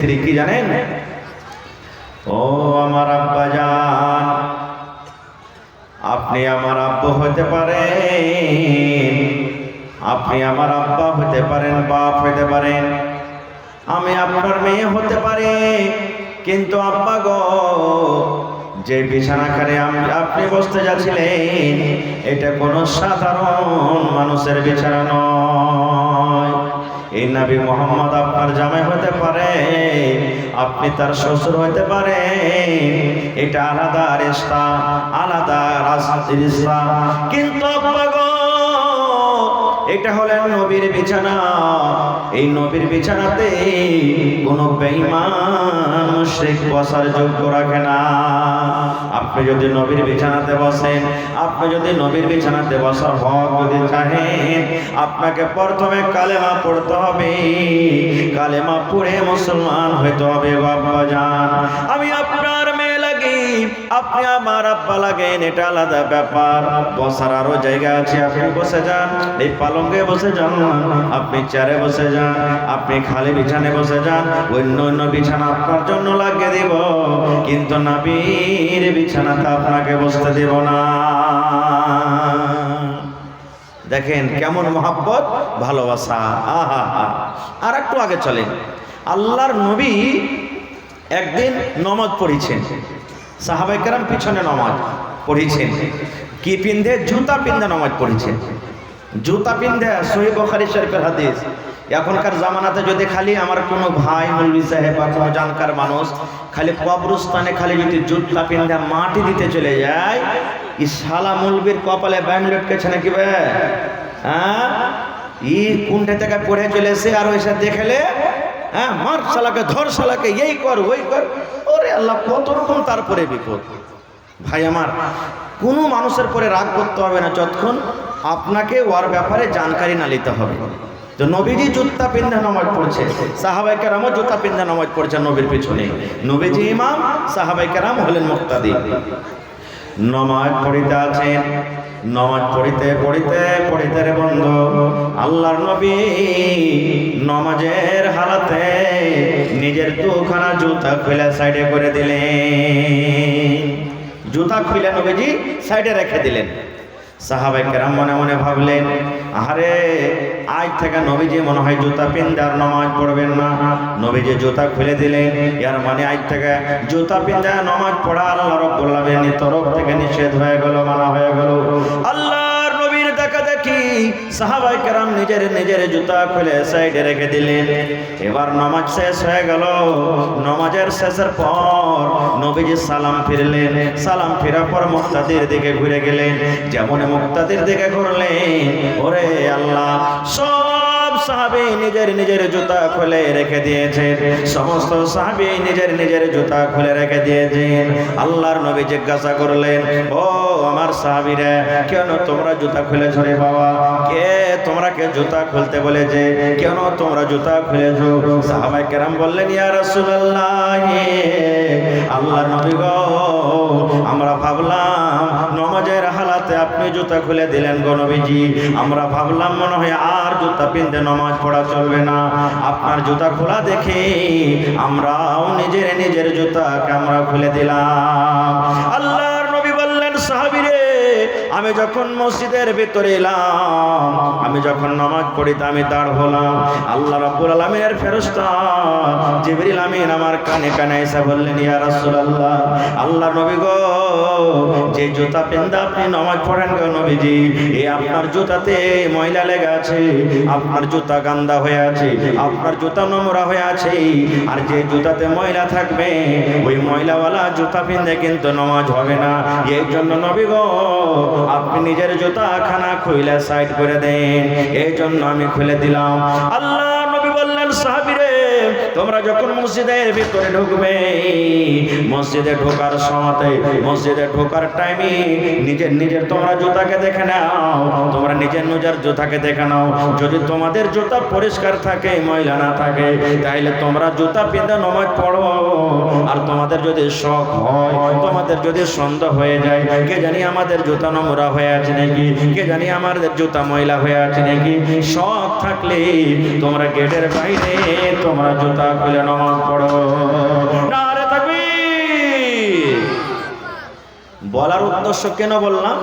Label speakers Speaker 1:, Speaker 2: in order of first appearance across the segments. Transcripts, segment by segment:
Speaker 1: কি জানেন? ও আমার আব্বা জান, আপনি আমার আব্বু হতে পারেন, আপনি আমার আব্বা হতে পারেন, বাপ হতে পারেন, আমি আপনার মেয়ে হতে পারি, কিন্তু আব্বা গো, যে বিছানাখানে আপনি বসতে যাচ্ছিলেন এটা কোনো সাধারণ মানুষের বিছানা নয়। এই নবী মুহাম্মদ আপনার জামাই হতে পারে, আপনি তার শ্বশুর হতে পারে, এটা আলাদা রিশতা, আলাদা রিশতা, কিন্তু আব্বা গো, এটা হলেন নবীর বিছানা। এই নবীর বিছানাতে কোনো বেঈমান মুশরিক বসার যোগ্য রাখে না। আপনি যদি নবীর বিছানাতে বসেন, আপনি যদি নবীর বিছানাতে বসার হক যদি চাহেন, আপনাকে প্রথমে কালেমা পড়তে হবে, কালেমা পড়ে মুসলমান হইতে হবে। আব্বা জান, আমি আপনার মেয়ে লাগি, আপনি আমার আব্বা লাগেন, এটা আলাদা ব্যাপার। বসার আরো জায়গা আছে, আপনি বসে যান, এই পালঙ্কে বসে যান, আপনি চেয়ারে বসে যান, আপনি খালি বিছানায় বসে যান, অন্য অন্য বিছানা আপনার জন্য লাগিয়ে দিব, কিন্তু নবীর বিছানাতে আপনাকে বসতে দেব না। দেখেন কেমন মহব্বত, ভালোবাসা। আহা, আর একটু আগে চলেন। আল্লাহর নবী একদিন নামাজ পড়েছেন, সাহাবায়ে কেরাম পিছনে নামাজ পড়েছেন, কি পিন্ধে? জুতা পিন্ধে নামাজ পড়েছেন, জুতা পিন্ধে। সহিহ বুখারী শরীফের হাদিস। এখনকার জামানাতে যদি খালি আমার কোনো ভাই মৌলভী সাহেব বা কোনো জানকার মানুষ খালি কবরস্থানে খালি যদি জুতা পিন্ধে মাটি দিতে চলে যায়, ই শালা মৌলভীর কপালে ব্যাং লটকেছে নাকি বে? হ্যাঁ, ই কোনটা থেকে পড়ে চলে এসে আর ওইসব দেখলে, হ্যাঁ, মার শালাকে, ধর শালাকে, এই কর ওই কর। ওরে আল্লাহ, কত রকম তারপরে বিপদ। ভাই আমার, কোনো মানুষের পরে রাগ করতে হবে না যতক্ষণ আপনাকে ওর ব্যাপারে জানকারি না নিতে হবে। তো নবীজি জুতা পিন্ধে নামাজ পড়ছে, সাহাবায়ে কেরামও জুতা পিন্ধে নামাজ পড়ছে নবীর পিছনে। নবীজি ইমাম, সাহাবায়ে কেরাম হলেন মুক্তাদি। নামাজ পড়িতে আছেন, নামাজ পড়িতে পড়িতে পড়িতে রে বন্ধু, আল্লাহর নবী নামাজের হালাতে নিজের দুখানা জুতা খুলে সাইডে করে দিলেন। জুতা খুলে নবীজি সাইডে রেখে দিলেন। সাহাবায়ে কেরাম মনে মনে ভাবলেন, আরে আজ থেকে নবীজি মনে হয় জুতা পিন্ধে আর নামাজ পড়বেন না। নবীজি জুতা খুলে দিলেন, এর মানে আজ থেকে জুতা পিন্ধে নামাজ পড়া আল্লাহ রাব্বুল আলামিনের তরফ থেকে নিষেধ হয়ে গেল, মানা হয়ে গেল। আল্লাহর নবীর দেখা দেখি সাহাবায়ে কেরাম নিজের নিজের জুতা খুলে সাইডে রেখে দিলেন। এবার নামাজ শেষ হয়ে গেল। নামাজের শেষের পর নবীজি সালাম ফিরলেন, সালাম ফেরার পর মুক্তাদির দিকে ঘুরে গেলেন। যেমন মুক্তাদির দিকে ঘুরলেন, ওরে আল্লাহ, সব সাহাবী নিজের নিজের জুতা খুলে রেখে দিয়েছেন, সমস্ত সাহাবী নিজের নিজের জুতা খুলে রেখে দিয়েছেন। আল্লাহর নবী জিজ্ঞাসা করলেন, ও আমার সাহাবীরা, কেন তোমরা জুতা খুলেছ রে বাবা? কে জুতা খুলতে বলেছে? কেন তোমরা জুতা খুলেছো? সাহাবায়ে কেরাম বললেন, ইয়া রাসূলুল্লাহ, আল্লাহর নবী গো, আমরা ভাবলাম নামাজের হালাতে আপনি জুতা খুলে দিলেন গো নবীজি, আমরা ভাবলাম মনে হয় আর জুতা পিন্ধে নামাজ পড়া চলবে না। আপনার জুতা খোলা দেখে আমরাও নিজের নিজের জুতাকে আমরা খুলে দিলাম। আল্লাহর নবী বললেন, সাহাবীরে, আমি যখন মসজিদের ভিতরে এলাম, আমি যখন নামাজ পড়িতে আমি দাঁড় হলাম, আল্লাহ রাব্বুল আলামিনের ফেরেশতা জিবরিল আমিন আমার কানে কানে এসে বললেন, ইয়া রাসূলুল্লাহ, আল্লাহর নবী গো, যে জুতা পিন্ধে আপনি নামাজ পড়েন গো নবীজি, এই আপনার জুতাতে ময়লা লেগে আছে, আপনার জুতা গান্দা হয়ে আছে, আপনার জুতা নোংরা হয়ে আছে, আর যে জুতাতে ময়লা থাকবে ওই ময়লাওয়ালা জুতা পিন্ধে কিন্তু নামাজ হবে না। এই জন্য নবী গো, আপনি নিজের জুতা খানা খুলে সাইড করে দেন। এই জন্য আমি খুলে দিলাম। আল্লাহ নবী বললেন, সাহাবীরে, তোমরা যখন মসজিদের ভিতরে ঢুকবে, মসজিদে ঢোকার সময়, মসজিদে ঢোকার টাইমে নিজের নিজের তোমরা জুতাকে দেখে নাও, তোমরা নিজের নিজের জুতাকে দেখে নাও। যদি তোমাদের জুতা পরিষ্কার থাকে, ময়লা না থাকে, তাইলে তোমরা জুতা পিন্ধে নামাজ পড়ো। আর তোমাদের যদি শখ হয়, তোমাদের যদি সন্দেহ হয়ে যায়, কে জানি আমাদের জুতা নোংরা হয়ে আছে নাকি, কে জানি আমাদের জুতা ময়লা হয়ে আছে নাকি, শখ থাকলে তোমরা গেটের বাইরে তোমরা জুতা জুতা খুলে নামাজ পড়ো। নারে তাকবীর। বলার উদ্দেশ্য কেন বললাম?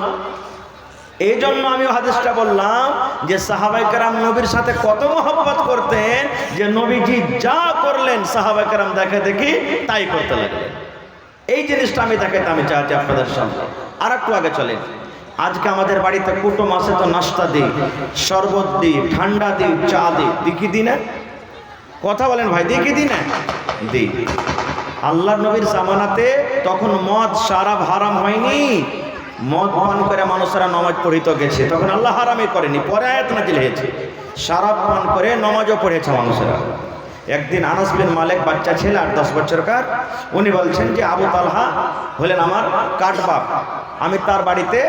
Speaker 1: এই জন্য আমি হাদিসটা বললাম যে সাহাবায়ে কেরাম নবীর সাথে কত মহব্বত করতেন যে নবীজি যা করলেন সাহাবায়ে কেরাম দেখে দেখি তাই করতে লাগলেন। এই জিনিসটা আমি দেখাতে আমি চাচ্ছি আপনাদের সামনে। আর একটু আগে চলেন। আজকে আমাদের বাড়িতে কুটুম আসে তো নাস্তা দিই, শরবত দিই, ঠান্ডা দিই, চা দিই, দিকি দিই না? কথা বলেন ভাই, দিকি দিই না? দিই। আল্লাহর নবীর জামানাতে তখন মদ শরাব হারাম হয়নি। মদ পান করে মানুষেরা নামাজ পড়িতে গেছে, তখন আল্লাহ হারামই করেনি, পরে আয়াত নাযিল হয়েছে। শরাব পান করে নামাজও পড়েছে মানুষেরা। একদিন আনাস বিন মালিক বাচ্চা ছেলে 8-10 বছরকার, উনি বলছেন যে আবু তালহা হলেন আমার কাটবাপ, আমি তার বাড়িতে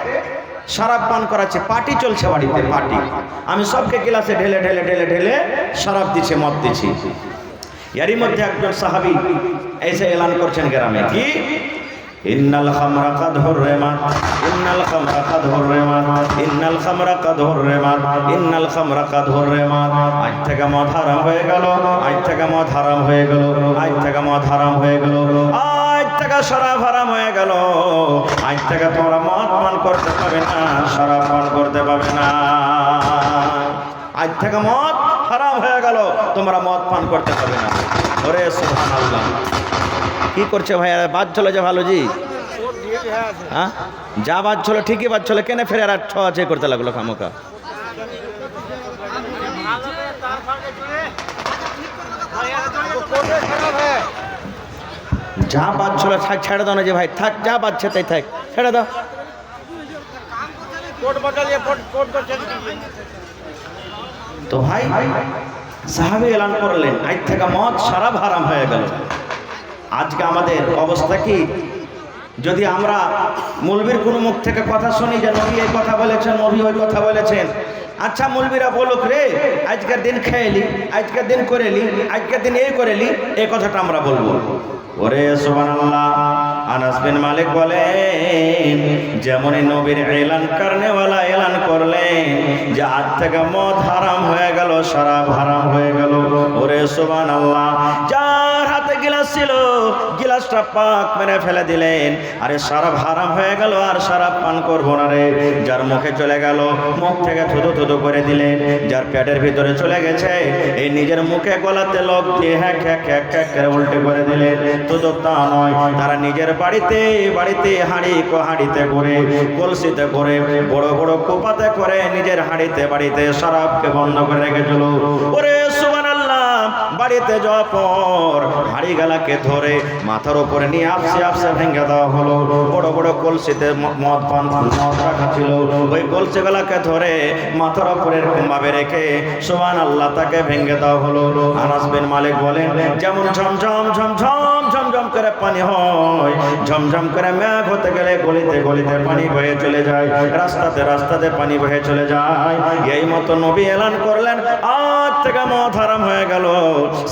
Speaker 1: শরাব পান করাচ্ছি, পার্টি চলছে বাড়িতে, পার্টি। আমি সবকে গ্লাসে ঢেলে ঢেলে ঢেলে ঢেলে শরাব দিচ্ছি, মদ দিচ্ছি। এরই মধ্যে একজন সাহাবী এসে এলান করছেন গ্রামে, কি ইন্নাল খামরা কাদ হুররিমাত, ইন্নাল খামরা কাদ হুররিমাত, ইন্নাল খামরা কাদ হুররিমাত, ইন্নাল খামরা কাদ হুররিমাত। আজ থেকে মদ হারাম হয়ে গেল, আজ থেকে মদ হারাম হয়ে গেল, আজ থেকে মদ হারাম হয়ে গেল, আজ থেকে শরাব হারাম হয়ে গেল, আজ থেকে তোমরা মদ পান করতে পাবে না, শরাব পান করতে পাবে না। আজ থেকে মদ হারাম হয়ে গেল, তোমরা মদ পান করতে পাবে না। ওরে সুবহানাল্লাহ, কি করছে ভাই? বাদ চলে যা ভালো জি, হ্যাঁ যা বাদ চলো ঠিকই বাদ চলে, কেন ফের আর ছ করতে লাগলো খামোকা? যা বাদ চলে থাক, ছেড়ে দাও না যে ভাই, থাক যা বাদছে তাই থাক, ছেড়ে দাও। তো ভাই সাহাবী এলান করলেন আজ থেকে মদ শরাব হারাম হয়ে গেল। আজকে আমাদের অবস্থা কি? যদি আমরা মৌলবীর কোনো মুখ থেকে কথা শুনি যে নবী এই কথা বলেছেন, নবী ওই কথা বলেছেন, আচ্ছা মৌলবীরা বলুক রে, আজকের দিন খেয়েলি, আজকের দিন করেলি, আজকের দিন এই করেলি, এই কথাটা আমরা বলবো। ওরে সুবহানাল্লাহ, আনাস বিন মালিক বলেন যেমনই নবীর এলান করনেওয়ালা এলান করলেন যে আজ থেকে মদ হারাম হয়ে গেল, শরাব হারাম হয়ে গেল। ওরে সুবহানাল্লাহ, যার হাতে গিলাস ছিল গিলাসটা পাক মেরে ফেলে দিলেন, আরে শরাব হারাম হয়ে গেল, আর শরাব পান করবো না রে। যার মুখে চলে গেল মুখ থেকে থুতু থুতু করে দিলেন, যার পেটের ভিতরে চলে গেছে এই নিজের মুখে গলাতে লোক দিয়ে হ্যাক হ্যাক হ্যাক হ্যাক করে উল্টে করে দিলেন। তো তা নয়, তারা নিজের বাড়িতে বাড়িতে হাঁড়িতে করে, কলসিতে করে, বড় বড় কোপাতে করে নিজের হাঁড়িতে বাড়িতে শরাবকে বন্ধ করে রেখেছিল। ওরে সুবহানাল্লাহ, বাড়িতে যাওয়ার পর হাঁড়ি গালাকে ধরে মাথার উপরে নিয়ে আপসে আপসে ভেঙে দেওয়া হলো। বড় বড় কলসিতে মদ রাখা ছিল, ওই কলসি গালাকে ধরে মাথার উপরে এরকম ভাবে রেখে সুবহানাল্লাহ তাকে ভেঙে দেওয়া হলো। আনাস বিন মালিক বলেন যেমন ঝমঝম ঝমঝম ঝমঝম করে পানি হয়, ঝমঝম করে মেঘ হতে গেলে গলিতে গলিতে পানি বয়ে চলে যায়, রাস্তাতে রাস্তাতে পানি বয়ে চলে যায়। এই মতো নবী এলান করলেন আজ থেকে মদ হারাম হয়ে গেল।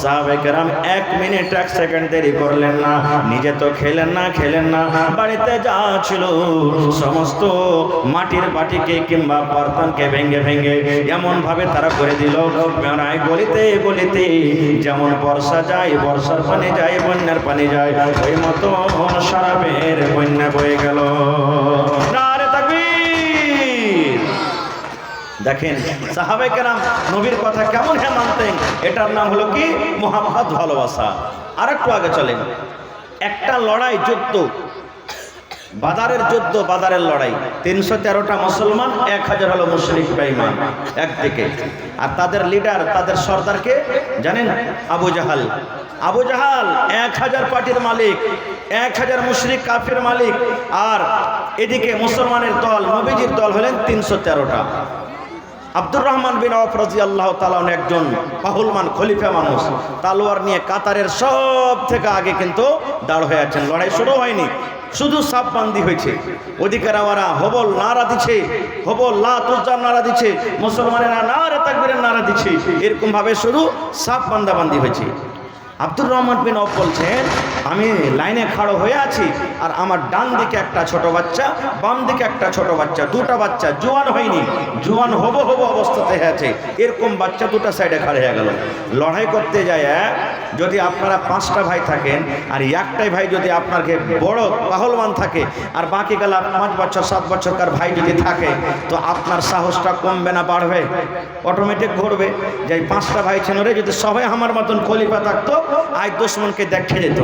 Speaker 1: সাহাবায়ে কেরাম 1 মিনিট 1 সেকেন্ড দেরি করলেন না, নিজে তো খেলেন না, বাড়িতে যা ছিল সমস্ত মাটির বাটিকে কিংবা বর্তনকে ভেঙে ভেঙে এমন ভাবে তারা করে দিল, প্রায় গলিতে গলিতে যেমন বর্ষা যায়, বর্ষার পানি যায়, বন্যার পানি যায়, ওই মতো শরাবের বন্যা বয়ে গেল। নারে তাকবীর। দেখেন সাহাবায়ে কেরাম নবীর কথা কেমন মানতেন, এটার নাম হলো কি মুহাব্বত, ভালোবাসা। আর একটু আগে চলেন, একটা লড়াই, যুদ্ধ, বাদারের যুদ্ধ, বাদারের লড়াই, 313টা মুসলমান, 1000 হলো মুশরিক বেঈমান একদিকে, আর তাদের লিডার, তাদের সর্দারকে জানেন? আবু জাহাল। আবু জাহাল 1000 পার্টির মালিক, 1000 মুশরিক কাফির মালিক, আর এদিকে মুসলমানের দল, নবীজির দল হলেন 313টা। আব্দুর রহমান বিন আওফ রাদিয়াল্লাহু তাআলা একজন পাহুলমান খলিফা মানুষ, তালোয়ার নিয়ে কাতারের সব থেকে আগে কিন্তু দাঁড় হয়ে আছেন। লড়াই শুরু হয়নি, শুধু সাপবান্দি হয়েছে। ওদিকের ওরা হবল নারা দিচ্ছে, হবল লাত উজ্জার নারা দিচ্ছে, মুসলমানেরা নারে তাকবীরের নারা দিচ্ছে, এরকম ভাবে শুধু সাপ বান্দাবান্দি হয়েছে। আব্দুর রহমান বিন আওফ বলছেন আমি লাইনে খাড়ো হয়ে আছি, আর আমার ডান দিকে একটা ছোট বাচ্চা, বাম দিকে একটা ছোট বাচ্চা, দুটা বাচ্চা জোয়ান হয়নি, জোয়ান হবো অবস্থাতে আছে, এরকম বাচ্চা দুটা সাইডে খাড়া হয়ে গেল। লড়াই করতে যায় যদি আপনারা 5টা ভাই থাকেন আর একটাই ভাই যদি আপনাকে বড় পাহলওয়ান থাকে আর বাকি গেলা 5 বছর 7 বছরকার ভাই যদি থাকে তো আপনার সাহসটা কমবে না বাড়বে? অটোমেটিক ঘটবে যে 5টা ভাই ছিল রে, যদি সবাই আমার মতন খলিফা থাকতো আজ দুশমনকে দেখে যেত।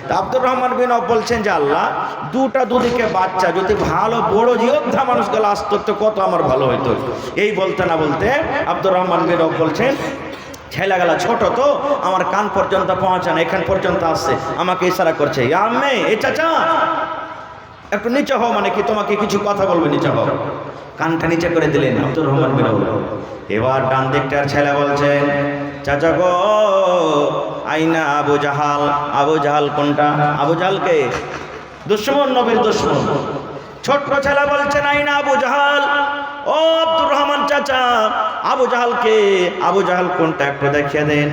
Speaker 1: তা আব্দুর রহমান বিন আওফ বলছেন যে আল্লাহ, দুদিকে বাচ্চা যদি ভালো বড় যোদ্ধা মানুষগুলো আসতো তো কত আমার ভালো হইতো। এই বলতে না বলতে আব্দুর রহমান বিন আওফ বলছেন, ছেলেগুলা ছোট তো আমার কান পর্যন্ত পৌঁছে না, এখান পর্যন্ত আসছে, আমাকে ইশারা করছে, ইয়া আম্মে, এ চাচা একটু নিচে হও, মানে কি তোমাকে কিছু কথা বলবে, নিচে হও। কানটা নিচে করে দিলেন আব্দুর রহমান বিন আওফ। এবার ডান দিকটার ছেলে বলছেন, চাচা গো, আইনা আবু জাহাল। আবু জাহাল কোনটা? আবু জাহালকে দুশমন, নবীর দুশমন। ছোট্ট ছেলে বলছেন, আইনা আবু জাহাল। ও আব্দুর রহমান চাচা, আবু জাহালকে, আবু জাহাল কোনটা একটু দেখিয়ে দেন।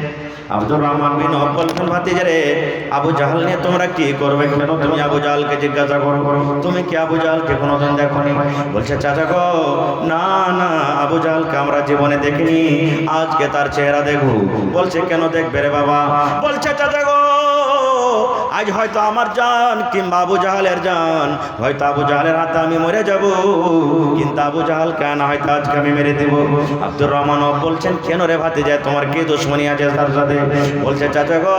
Speaker 1: আব্দুর রহমান বিন আওফ বলছেন, ভাতিজা রে, আবু জাহাল নিয়ে তোমরা কি করবে? কেন তুমি আবু জাহালকে জিজ্ঞাসা করো, তুমি কি আবু জাহালকে কোনোদিন দেখোনি? বলছে, চাচা গো, না না, আবু জাহালকে আমরা জীবনে দেখিনি, আজকে তার চেহারা দেখবো। বলছে, কেন দেখবে রে বাবা? বলছে, চাচা গো, আজ হয়তো আমার জান কিংবা আবু জাহালের জান, হয়তো আবু জাহালের হাতে আমি মরে যাব, কিন্তু আবু জাহাল কেন হয়তো আজকে আমি মেরে দেব। আব্দুর রহমান বলছেন, কেন রে ভাতিজা, তোমার কি দুশমনি আছে তার সাথে? বলছে, চাচা গো,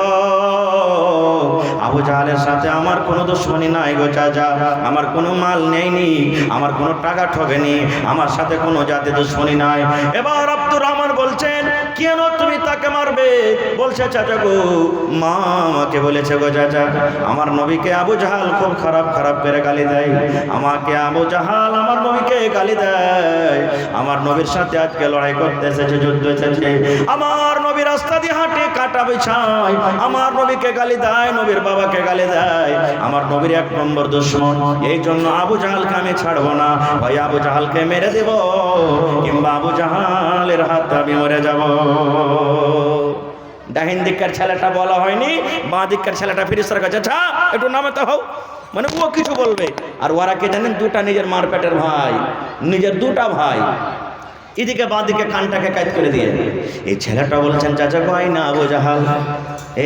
Speaker 1: আবু জাহালের সাথে আমার কোনো দুশমনি নাই গো চাচা, আমার কোনো মাল নেইনি, আমার কোনো টাকা ঠকেনি, আমার সাথে কোনো জাতি দুশমনি নাই। এবার আব্দুর রহমান বলছেন, কেন তুমি তাকে মারবে? বলছে, চাচা গো, মা আমাকে বলেছে গো চাচা, আমার নবীকে আবু জাহাল খুব খারাপ খারাপ করে গালি দেয়, আমাকে আবু জাহাল আমার নবীকে গালি দেয়, আমার নবীর সাথে আজকে লড়াই করতে এসেছে, যুদ্ধ এসেছে, আমার নবী রাস্তা দিয়ে হাঁটে কাটা বিছায়, আমার নবীকে গালি দেয়, নবীর বাবাকে গালি দেয়, আমার নবীর 1 নম্বর দুশমন। এই জন্য আবু জাহালকে আমি ছাড়বো না, ভাই আবু জাহালকে মেরে দেব কিংবা আবু জাহালের হাতে আমি মরে যাব। ডাহিন দিককার ছেলেটা বলা হয়নি, বাঁ দিককার ছেলেটা ফিরিস্তার কাছে, আচ্ছা একটু নামাতে হও, মানে ও কিছু বলবে। আর ওরা কে জানেন? 2টা নিজের মার পেটের ভাই, নিজের 2টা ভাই। এদিকে বাঁ দিকে কানটাকে কাজ করে দিয়ে এই ছেলেটা বলছেন, চাচা কই না আবু জাহাল।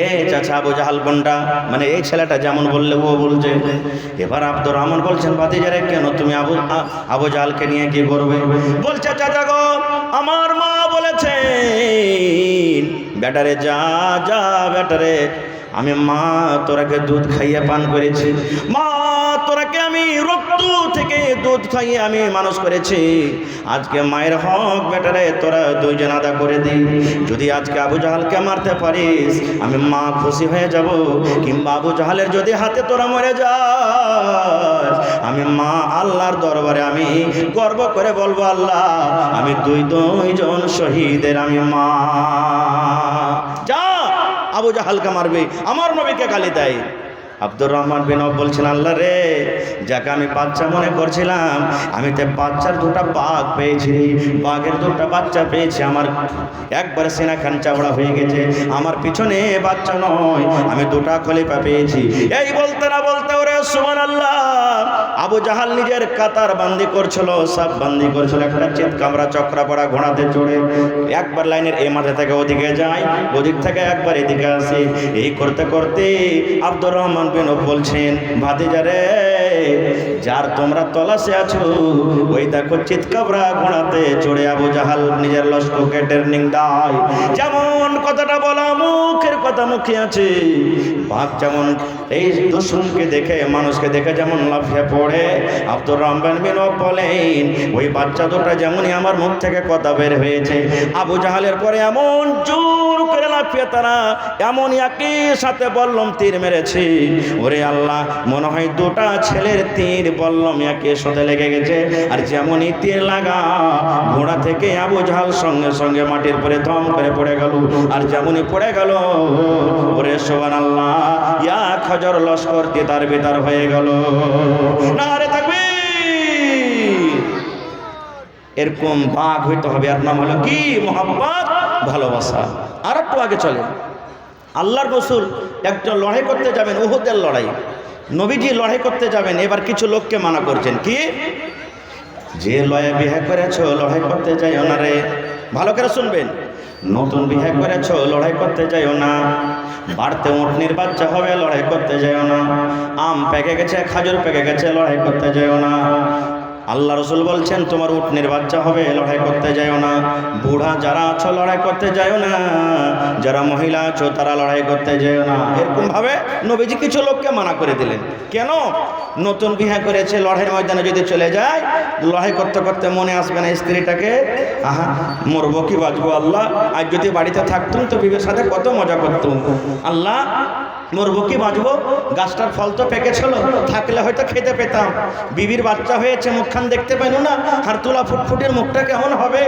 Speaker 1: এ চাচা, আবু জাহাল কোনটা? মানে এই ছেলেটা যেমন বললে ও বলছে। এবার আব্দুর রহমান বলছেন, ভাতিজারে, কেন তুমি আবু জাহালকে নিয়ে কি করবে? বলছে, চাচা গো, আমার মা বলেছে, বেটারে যা যা বেটারে, আমি মা তোরাকে দুধ খাইয়ে পান করেছি, মা তোরাকে আমি রক্ত থেকে দুধ খাইয়ে আমি মানুষ করেছি, আজকে মায়ের হক বেটারে তোরা 2 জন আদা করে দিই। যদি আজকে আবু জাহালকে মারতে পারিস আমি মা খুশি হয়ে যাব, কিংবা আবু জাহালের যদি হাতে তোরা মরে যাস আমি মা আল্লাহর দরবারে আমি গর্ব করে বলবো, আল্লাহ আমি 2 জন শহীদের আমি মা। যা আবু জাহালকে মারবে, আমার নবীকে গালি দেয়। আব্দুর রহমান বিন আওফ বলছেন, আল্লাহ রে, যাকে আমি বাচ্চা মনে করছিলাম, আমি তো বাচ্চার 2টা বাঘ পেয়েছি, বাঘের 2টা বাচ্চা পেয়েছি, আমার একবার সিনা খান চাবড়া হয়ে গেছে, আমার পিছনে বাচ্চা নয়, আমি 2টা খলিফা পেয়েছি। এই বলতে না বলতে ওরে সুবহানাল্লাহ, আবু জাহাল নিজের কাতার বান্দি করছিল, সব বান্দি করছিল, একটা চিত কামরা চক্রা পড়া ঘোড়াতে চড়ে একবার লাইনের এই মাথা থেকে ওদিকে যায়, ওদিক থেকে একবার এদিকে আসে। এই করতে করতে আব্দুর রহমান বিন আওফ বলছেন, ভাতিজা রে, যার তোমরা তলাশে আছো ওই দেখো চিৎকাবরা ঘোড়াতে চড়ে আবু জাহাল নিজের লস্করকে ট্রেনিং দেয়। যেমন কথাটা বলা মুখের কথা মুখে আছে, বাঘ যেমন এই দুশমনকে দেখে, মানুষকে দেখে যেমন লাফিয়ে পড়ে, আব্দুর রহমান বিন আওফ বলেন, ওই বাচ্চা 2টা যেমনই আমার মুখ থেকে কথা বের হয়েছে, আবু জাহালের পরে এমন জোর করে লাফিয়ে তারা এমন একই সাথে বললাম তীর মেরেছে। ওরে আল্লাহ, মনে হয় 2টা ছেলের তীর বললাম একে সাথে লেগে গেছে, আর যেমনই তীর লাগা ঘোড়া থেকে আবু জাহাল সঙ্গে সঙ্গে মাটির পরে থম করে পড়ে গেল, আর যেমনই পড়ে গেল, ওরে সুবহানাল্লাহ, ইয়া খজর লস্কর দিয়ে তার ভিতর হয়ে গেল। নারে তাকবীর! এরকম বাঘ হইতে হবে, আর নাম হলো কি? মোহাম্মদ, ভালোবাসা। আর একটু আগে চলে, আল্লাহর রাসূল একজন লড়াই করতে যাবেন, উহুদের লড়াই, নবীজি লড়াই করতে যাবেন। এবার কিছু লোককে মানা করছেন, কি? যে লয়ে বিয়ে করেছো লড়াই করতে যাইও না রে। ভালো করে শুনবেন, নতুন বিয়ে করেছো লড়াই করতে যাইও না। বাড়তে উটনির বাচ্চা হবে, লড়াই করতে যেও না। আম পেকে গেছে, খাজুর পেকে গেছে, লড়াই করতে যেও না। আল্লাহ রসুল বলছেন তোমার উটনির বাচ্চা হবে, লড়াই করতে যাও না। বুড়া যারা আছো লড়াই করতে যাও না, যারা মহিলা আছো তারা লড়াই করতে যাও না। এরকম ভাবে নবীজি কিছু লোককে মানা করে দিলেন। কেন? নতুন বিয়ে করেছে, লড়াইয়ের ময়দানে যদি চলে যায়, লড়াই করতে করতে মনে আসবে না স্ত্রীটাকে, আহা মরবো কি বাঁচবো আল্লাহ, আজ যদি বাড়িতে থাকতুম তো বিবির সাথে কত মজা করতুম, আল্লাহ মরবো কি বাঁচবো, গাছটার ফল তো পেকেছিল, থাকলে হয়তো খেতে পেতাম, বিবির বাচ্চা হয়েছে মুখখান দেখতে পেল না, আর তুলা ফুটফুটের মুখটা কেমন হবে,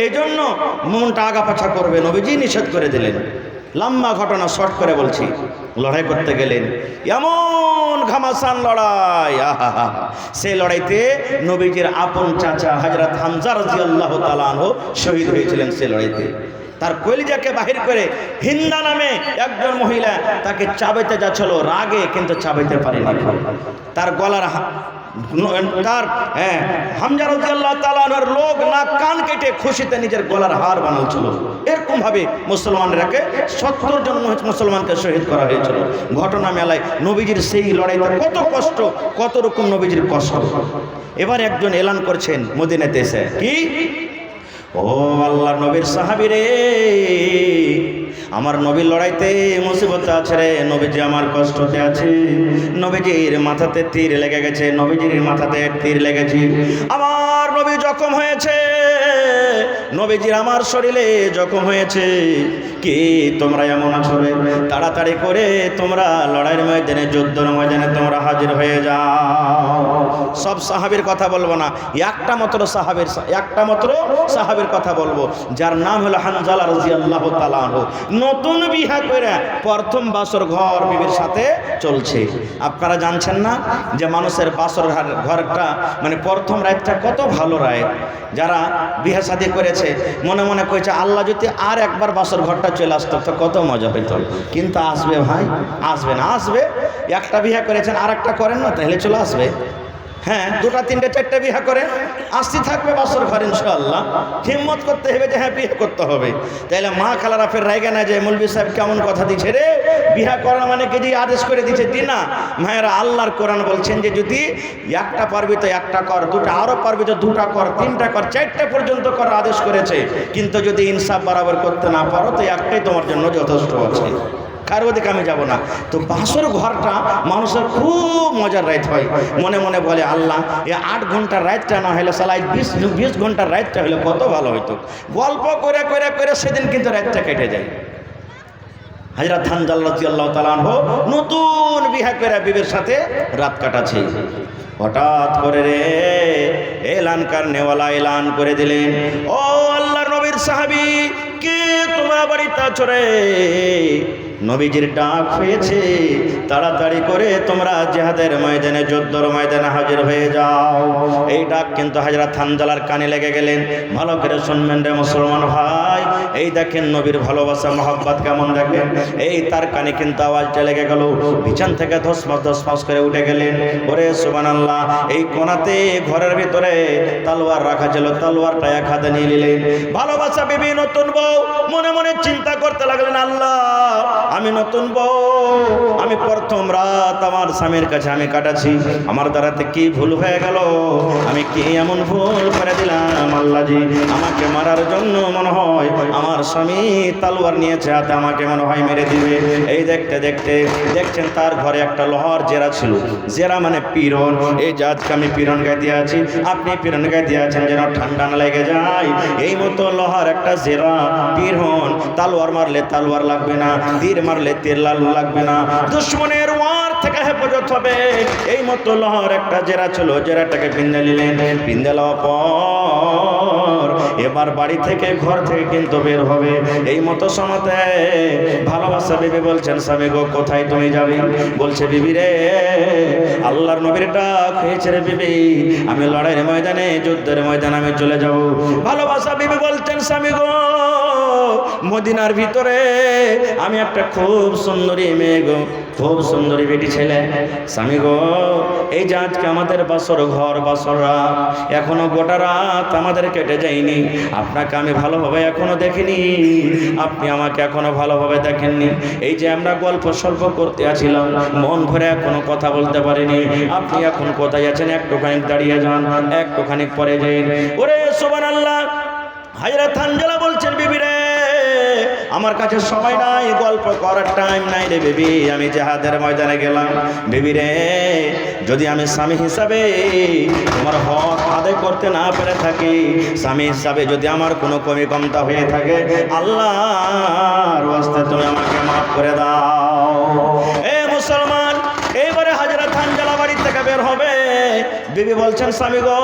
Speaker 1: এই জন্য মনটা আগা পাছা করবে। নবীজি নিষেধ করে দিলেন। লম্বা ঘটনা শর্ট করে বলছি। লড়াই করতে গেলেন, এমন ঘামাসান লড়াই, আহা, সেই লড়াইতে নবীজির আপন চাচা হযরত হামজা রাদিয়াল্লাহু তাআলা আনহু শহীদ হয়েছিলেন। সেই লড়াইতে তার কলিজাকে বাহির করে হিন্দা নামে একজন মহিলা তাকে চাবাইতে যাচ্ছিল রাগে, কিন্তু চাবাইতে পারেনি। তার গলার তার হামজা রাদিয়াল্লাহু তাআলা আনহুর লোক নাক কান কেটে খুশিতে নিজের গলার হার বানাচ্ছিল। এরকম ভাবে মুসলমানরাকে 70 জন মুসলমানকে শহীদ করা হয়েছিল। ঘটনা মেলায় নবীজির সেই লড়াইতে কত কষ্ট, কত রকম নবীজির কষ্ট। এবার একজন এলান করছেন মদিনাতে এসে, কি ও আল্লাহ নবীর সাহাবী রে, আমার নবীর লড়াইতে মুসিবত আছে রে, নবীজি আমার কষ্টতে আছে, নবীজির মাথাতে তীর লেগে গেছে, নবীজির মাথাতে তীর লেগেছে, আমার নবী জখম হয়েছে, নবীজির আমার শরীরে জখম হয়েছে, কি তোমরা এমন আছো রে, তাড়াতাড়ি করে তোমরা লড়াইয়ের ময়দানে, যুদ্ধের ময়দানে তোমরা হাজির হয়ে যাও। সব সাহাবীর কথা বলবো না, একটা মাত্র সাহাবীর কথা বলবো, যার নাম হলো হানজালা রাদিয়াল্লাহু তাআলা আনহু। নতুন বিয়ে করে প্রথম বাসর ঘর বিবির সাথে চলছে। আপনারা জানছেন না যে মানুষের বাসর ঘরটা মানে প্রথম রাতটা কত ভালো রাত। যারা বিয়ে শাদী করেছে মনে মনে কইছে আল্লাহ যদি আর একবার বাসর ঘরটা চলে আসতো তো কত মজা হইতো, কিন্তু আসবে ভাই, আসবে না, আসবে। একটা বিয়ে করেছেন আর একটা করেন না, তাহলে চলে আসবে। হ্যাঁ, দুটা তিনটে চারটে বিয়ে করে আসতে থাকবে বাসর ঘর, ইনশাআল্লাহ। হিম্মত করতে হবে যে হ্যাঁ বিয়ে করতে হবে। তাইলে মা খালারা ফের রাইগে না যে মৌলভী সাহেব কেমন কথা দিচ্ছে রে, বিয়ে করা মানে কি যে আদেশ করে দিচ্ছে, দিনা মায়েরা, আল্লাহর কোরআন বলছেন যে যদি একটা পারবি তো একটা কর, দুটা আরো পারবি তো দুটা কর, তিনটা কর, চারটা পর্যন্ত করার আদেশ করেছে। কিন্তু যদি ইনসাফ বরাবর করতে না পারো তো একটাই তোমার জন্য যথেষ্ট আছে, কারো দিকে আমি যাব না। তো বাসর ঘরটা মানুষের খুব মজার রাত হয়। মনে মনে বলে আল্লাহ এই 8 ঘন্টার রাতটা না হলে সালাই 20 ঘন্টার রাতটা হলে কত ভালো হইতো। গল্প করে করে করে সেদিন কিন্তু রাতটা কেটে যায়। হযরত হানজালা রাদিয়াল্লাহু তাআলা আনহু নতুন বিয়ে করে বিবির সাথে রাত কাটাচ্ছে। হঠাৎ করে রে এলানকারনেওয়ালা এলান করে দিলেন, ও আল্লাহর নবীর সাহাবী, কে তোমার বাড়িতে আছো রে? নবীজির ডাক হয়েছে, তাড়াতাড়ি করে তোমরা জিহাদের ময়দানে, যুদ্ধের ময়দানে হাজির হয়ে যাও। এই ডাক কিন্তু হযরত হানজালার কানে লেগে গেলেন। ভালো করে শুনবেন রে মুসলমান ভাই, এই দেখেন নবীর ভালোবাসা মহব্বত কেমন দেখেন। এই তার কানে কিন্তু আওয়াজটা লেগে গেল, বিছান থেকে ধসমস করে উঠে গেলেন। ওরে সুবহানাল্লাহ, এই কোণাতে ঘরের ভিতরে তলোয়ার রাখা ছিল, তলোয়ারটা এক হাতে নিয়ে নিলেন। ভালোবাসা বিবি নতুন বউ মনে মনে চিন্তা করতে লাগলেন, আল্লাহ আমি নতুন বউ, আমি প্রথম রাত আমার স্বামীর কাছে আমি কাটাচ্ছি, আমার দ্বারাতে কি ভুল হয়ে গেল, আমি কি এমন ভুল করে দিলাম আল্লাহ জি, আমাকে মারার জন্য মনে হয় আমার স্বামী তলোয়ার নিয়েছে হাতে, আমাকে মনে হয় মেরে দিবে। এই দেখতে দেখতে দেখছেন তার ঘরে একটা লোহার জেরা ছিল। জেরা মানে পিরন। এই যে আজকে আমি পিরন গায়ে দিয়ে আছি, আপনি পিরন গায়ে দিয়ে আছেন যেন ঠান্ডা না লেগে যায়, এই মতো লোহার একটা জেরা পিরন। তালোয়ার মারলে তালোয়ার লাগবে না, তীর মারলে তীর লাগবে না, দুশ্মনের ওয়ার থেকে হেফাজত হবে। এই মতো লোহার একটা জেরা ছিল, জেরাটাকে পিন্দে নিলেন। পিন্দে লওয়ার পর এবার বাড়ি থেকে, ঘর থেকে কিন্তু বের হবে। এই মতো সময়তে ভালোবাসা বিবি বলছেন, স্বামী গো কোথায় তুমি যাবি? বলছে, বিবি রে আল্লাহর নবীর ডাক হয়েছে রে বিবি, আমি লড়াইয়ের ময়দানে, যুদ্ধের ময়দানে আমি চলে যাব। ভালোবাসা বিবি বলছেন, স্বামী গো মদিনার ভিতরে আমি একটা খুব সুন্দরী মেয়ে গো, খুব সুন্দরী বেটি ছেলে। স্বামী গো, এই যে আজকে আমাদের বাসর ঘর বাসর রাত, এখনো গোটা রাত আমাদের কেটে যায়নি। আপনাকে আমি ভালোভাবে এখনো দেখিনি, আপনি আমাকে এখনো ভালোভাবে দেখেননি। এই যে আমরা গল্প সল্প করতে আছিলাম, মন ভরে এখনো কথা বলতে পারিনি। আপনি এখন কোথায় আছেন? একটুখানি দাঁড়িয়ে যান, একটুখানি পরে যান। ওরে সুবহানাল্লাহ, হযরত হানজালা বলছেন, বিবি রে, আমার কাছে সময় নাই, গল্প করার টাইম নাই রে বেবি, আমি জিহাদের ময়দানে গেলাম। বেবি রে, যদি আমি স্বামী হিসাবে তোমার হক আদায় করতে না পেরে থাকি, স্বামী হিসাবে যদি আমার কোনো কমি কমতা হয়ে থাকে, আল্লাহর ওয়াস্তে তুমি আমাকে মাফ করে দাও। এ মুসলমান, এইবারে হযরত হানজালা বাড়ি থেকে বের হবে। বিবি বলছেন, স্বামী গো,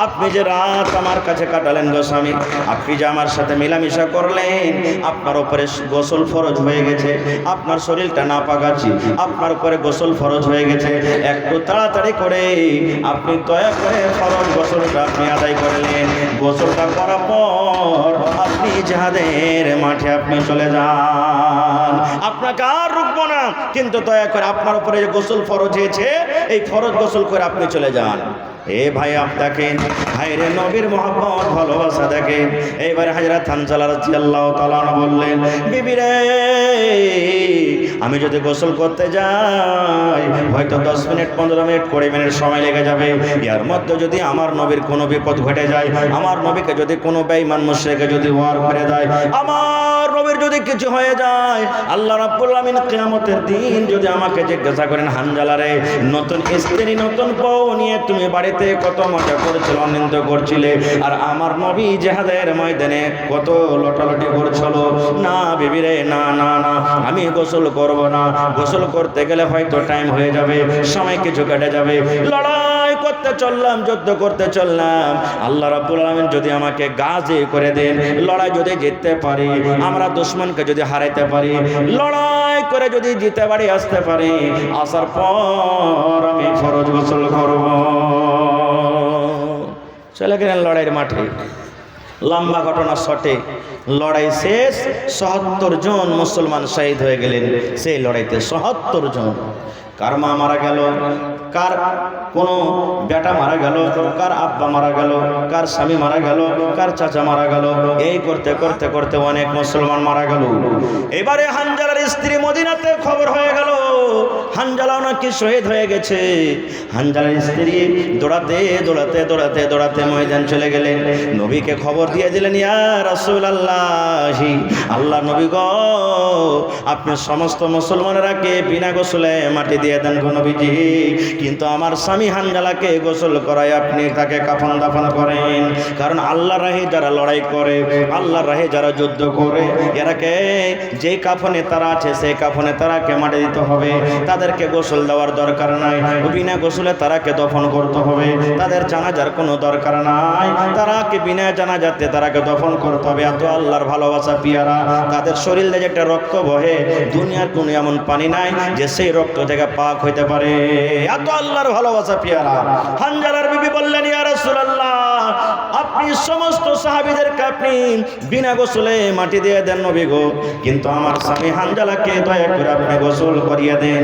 Speaker 1: আপনি যে রাত আমার কাছে কাটালেন গো স্বামী, আপনি যে আমার সাথে মেলামেশা করলেন, আপনার উপরে গোসল ফরজ হয়ে গেছে, আপনার শরীরটা নাপাক আছে, আপনার উপরে গোসল ফরজ হয়ে গেছে। একটু তাড়াতাড়ি করে আপনি দয়া করে ফরজ গোসলটা আপনি আদায় করলেন। গোসলটা করার পর আপনি জিহাদের মাঠে আপনি চলে যান। আপনাকে আর রুকবো না, কিন্তু দয়া করে আপনার উপরে যে গোসল ফরজ হয়েছে, এই ফরজ গোসল করে আপনি চলে যান। এ ভাই, আপনাকে ভাইরে নবীর মহব্বত ভালোবাসা দেখেন। এইবারে হযরত হানজালা রাদিয়াল্লাহু তাআলা বললেন, বিবি রে, আমি যদি গোসল করতে যাই হয়তো 10 মিনিট 15 মিনিট 20 মিনিট সময় লেগে যাবে। এর মধ্যে যদি আমার নবীর কোনো বিপদ ঘটে যায়, আমার নবীকে যদি কোনো বেঈমান মুশরিক যদি ওয়ার করে দেয়, আমার নবীর যদি কিছু হয়ে যায়, আল্লাহ রাব্বুল আমিন কিয়ামতের দিন যদি আমাকে জিজ্ঞাসা করেন, হানজালা রে, নতুন স্ত্রী নতুন বউ নিয়ে তুমি বাড়িতে কত মজা করেছিলে, আনন্দ করছিলে, আর আমার নবী জিহাদের ময়দানে কত লটালটি করছিল, না বিবি রে, না না না, আমি গোসল করব না। গোসল করতে গেলে হয়তো টাইম হয়ে যাবে, সময় কিছু কেটে যাবে। লড়াই করতে চললাম, যুদ্ধ করতে চললাম, আল্লাহ রাব্বুল আলামিন যদি আমাকে গাজী করে দেন, লড়াই যদি জিততে পারি, আমরা দুশমনকে যদি হারাইতে পারি, লড়াই করে যদি জিতে বাড়ি আসতে পারি, আসার পর আমি ফরজ গোসল করব। চলে গেলেন লড়াইয়ের মাঠে। লম্বা ঘটনা শটে, লড়াই শেষ, ৭৭ জন মুসলমান শহীদ হয়ে গেলেন সেই লড়াইতে। ৭৭ জন। কার মা মারা গেল, কার কোনো বেটা মারা গেল, কার আব্বা মারা গেল, কার স্বামী মারা গেল, কার চাচা মারা গেল, এই করতে করতে করতে অনেক মুসলমান মারা গেল। এবারে হানজালার স্ত্রী মদিনাতে খবর হয়ে গেল হানজালাও নাকি শহীদ হয়ে গেছে। হানজালার স্ত্রী দৌড়াতে দৌড়াতে দৌড়াতে দৌড়াতে ময়দান চলে গেলেন, নবীকে খবর দিয়ে দিলেন, ইয়া রাসূলুল্লাহ, আল্লাহ নবী গো, আপনি সমস্ত মুসলমানেরাকে বিনা গোসলে মাটি দিয়ে দেন গো নবীজি, কিন্তু আমার স্বামী হানজালাকে গোসল করায় আপনি তাকে কাফন দাফন করেন। কারণ আল্লাহর রাহে যারা লড়াই করে, আল্লাহর রাহে যারা যুদ্ধ করে, এরাকে যে কাফনে তারা আছে সেই কাফনে তারাকে মাটি দিতে হবে, তাদেরকে গোসল দেওয়ার দরকার নাই, বিনা গোসলে তারাকে দফন করতে হবে, তাদের জানাজার কোনো দরকার নাই, তারাকে বিনা জানাজাতে তারাকে দফন করতে হবে। এত আল্লাহর ভালোবাসা পিয়ারা, তাদের শরীরে যে একটা রক্ত বহে, দুনিয়ার কোনো এমন পানি নাই যে সেই রক্ত থেকে পাক হইতে পারে। এত আল্লাহর ভালোবাসা পিয়ারা। হানজালার বিবি বললেন, ইয়া রাসূলুল্লাহ, আপনি সমস্ত সাহাবীদেরকে আপনি বিনা গোসলে মাটি দিয়ে দেন নবী গো, কিন্তু আমার স্বামী হানজালাকে দয়া করে আপনি গোসল করিয়ে দেন।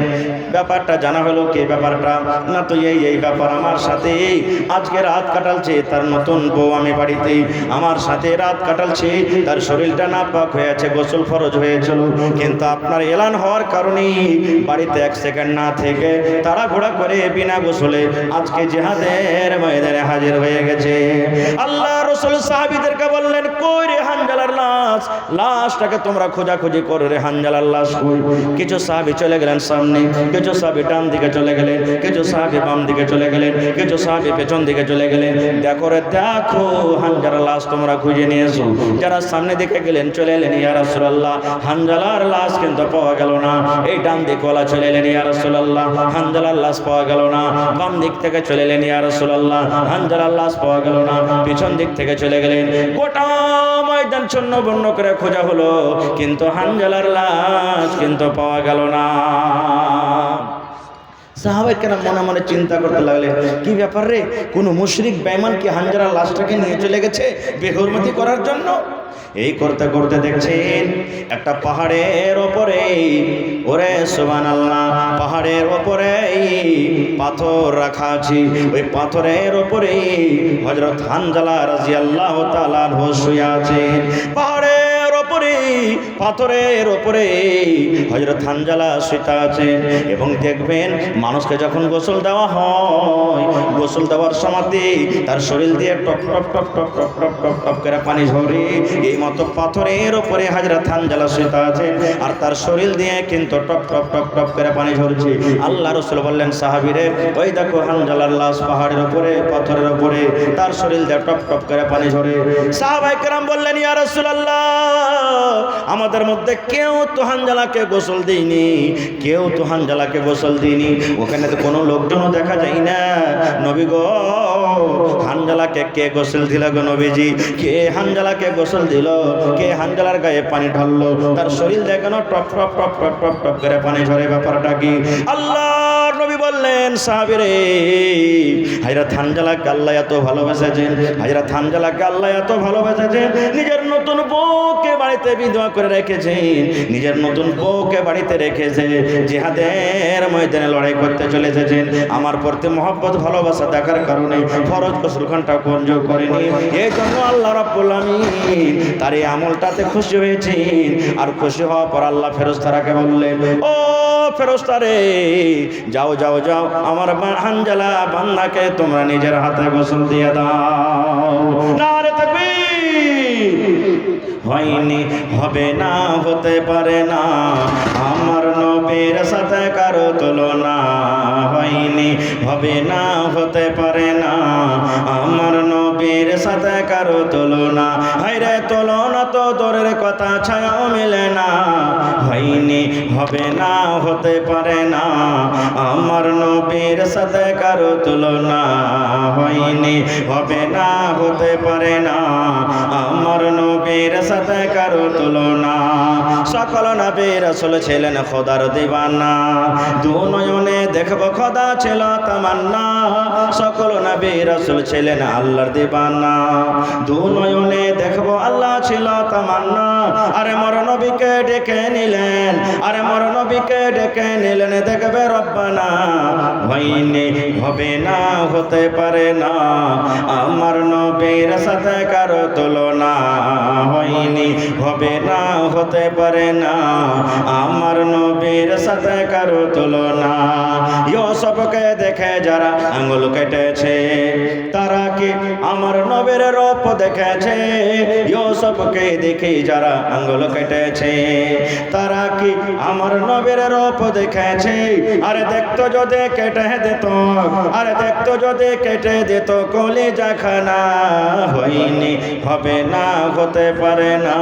Speaker 1: ব্যাপারটা জানা হলো কি ব্যাপারটা? না তো এই ব্যাপার, আমার সাথে আজকে রাত কাটালছে তার নতুন বউ, আমি বাড়িতে আমার সাথে রাত কাটালছে, তার শরীরটা নাপাক হয়ে আছে, গোসল ফরজ হয়েছিল, কিন্তু আপনার এলান হওয়ার কারণে বাড়িতে 1 সেকেন্ড না থেকে তাড়াহুড়া করে বিনা গোসলে আজকে জিহাদের ময়দানে হাজির হয়ে গেছে। আল্লাহ রাসূল সাহাবীদেরকে বললেন, কই রে হানজালার লাশ? লাশটাকে তোমরা খোঁজাখুঁজি করো রে, হানজালার লাশ কই? কিছু সাহাবী চলে গেলেন সামনে, কিছু সাহাবী ডান দিকে চলে গেলেন, কিছু সাহাবী বাম দিকে চলে গেলেন, কিছু সাহাবী পেছন দিকে চলে গেলেন। দেখো রে, দেখো হানজালার লাশ তোমরা খুঁজে নিয়ে এসো। যারা সামনে দিকে গেলেন চলে এলেন, ইয়া রাসূলুল্লাহ, হানজালার লাশ কিন্তু পাওয়া গেল না। এই ডান দিকওয়ালা চলে এলেন, ইয়া রাসূলুল্লাহ, হানজালার লাশ পাওয়া গেল না। বাম দিক থেকে চলে এলেন, ইয়া রাসূলুল্লাহ, হানজালার লাশ পাওয়া গেল না। পিছন দিক থেকে চলে গেলেন। গোটা ময়দান ছন্ন বন্য করে খোঁজা হলো, কিন্তু হানজালার লাশ কিন্তু পাওয়া গেল না। সাহাবায়ে কেরাম মনে মনে চিন্তা করতে লাগলেন, কি ব্যাপার রে, কোনো মুশরিক বেঈমান কি হানজালার লাশটাকে নিয়ে চলে গেছে বেহুরমতি করার জন্য? এই করতে করতে দেখছেন একটা পাহাড়ের ওপরে, ওরে সুবহানাল্লাহ, পাহাড়ের ওপরে পাথর রাখা আছে। ওই পাথরের ওপরে হযরত হানজালা রাদিয়াল্লাহু তাআলা শুয়ে আছেন। পাহাড়ের ওপরে, পাথরের ওপরে হযরত হানজালা শুয়ে আছেন। এবং দেখবেন মানুষকে যখন গোসল দেওয়া হয়, গোসল দেওয়ার সময়তে তার শরীর দিয়ে top top top top top top top top করে পানি ঝরে। এই মতো পাথরের ওপরে হযরত হানজালা শুয়ে আছেন, আর তার শরীর দিয়ে কিন্তু টপ টপ টপ টপ করে পানি ঝরছে। আল্লাহ রাসূল বললেন সাহাবীরে, ওই দেখো হানজালার লাশ পাহাড়ের উপরে, পাথরের উপরে, তার শরীর দিয়ে টপ টপ করে পানি ঝরে। সাহাবায়ে কেরাম বললেন, ইয়া রাসূলুল্লাহ, আমাদের মধ্যে কেউ তো হানজালাকে গোসল দেয়নি, কেউ তো হানজালাকে গোসল দেয়নি। ওখানে তো কোনো লোকজনও দেখা যায় না। নবী গো, হানজালাকে কে গোসল দিল গো নবীজি? কে হানজালাকে গোসল দিল? কে হানজালার গায়ে পানি ঢাললো? তার শরীর দেখানো top top top top top top করে পানি ঝরে, ব্যাপারটা কি? আল্লাহর নবী বললেন, সাহাবীরে, হযরত হানজালাকে আল্লাহ এত ভালোবেসেছেন, হযরত হানজালাকে আল্লাহ এত ভালোবেসেছেন, নিজের নতুন বউকে বাড়িতে বিধবা করে রেখেছেন, নিজের নতুন বউকে বাড়িতে রেখেছে, জিহাদের ময়দানে লড়াই করতে চলে এসেছেন। আমার প্রতি মহব্বত ভালোবাসা দেখার কারণে ফরজ গোসল ঘন্টা কঞ্জ করেনি। এই জন্য আল্লাহ রাব্বুল আমিন তার এই আমলটাতে খুশি হয়েছেন। আর খুশি হওয়ার পর আল্লাহ ফেরেশতাকে বললেন, ও ফেরেশতারে, যাও যাও যাও, আমার হানজালা বান্দাকে তোমরা নিজের হাতে গোসল দিয়ে দাও। নারে তাকবীর! হয়নি, হবে না, হতে পারে না, আমার নবীর সাথে কারো তুলনা। হয়নি, হবে না, হতে পারে না, আমার নবীর সাথে কারো তুলনা। হায়রে তুলনা তো দূরের কথা, ছায়াও মেলে না। হয়নি, হবে না, হতে পারে না, আমার নবীর সাথে কারো তুলনা। হয়নি, হবে না, হতে পারে না, আমার নবীর সাথে কারো তুলনা। সকল নবী রাসূল ছিলেন খোদার দিওয়ানা, দু নয়নে দেখব খোদা ছিল তামান্না। সকল নবী রাসূল ছিলেন আল্লাহর দিওয়ানা, দু নয়নে দেখব আল্লাহ ছিল তামান্না। আরে মোর নবীকে ডেকে নিলেন, আরে মোর নবীকে ডেকে নিলেন, দেখবে রব্বানা। হয়নি, হবে না, হতে পারে না, আমার নবীর সাথে কারো তুলনা। হয়নি, হবে না, হতে পারে না, আমার নবীর সাথে কারো তুলনা। ইউসুফকে দেখে যারা আঙ্গুল কেটেছে, তারা কি আমার নবীর রূপ দেখেছে? ইউসুফকে দেখে যারা আঙ্গুল কেটেছে, তারা কি আমার নবীর রূপ দেখেছে? আরে দেখতো যদি কেটে দিত, আরে দেখতো যদি কেটে দিত কলিজা খানা। হয়নি, হবে না, হতে পারে না,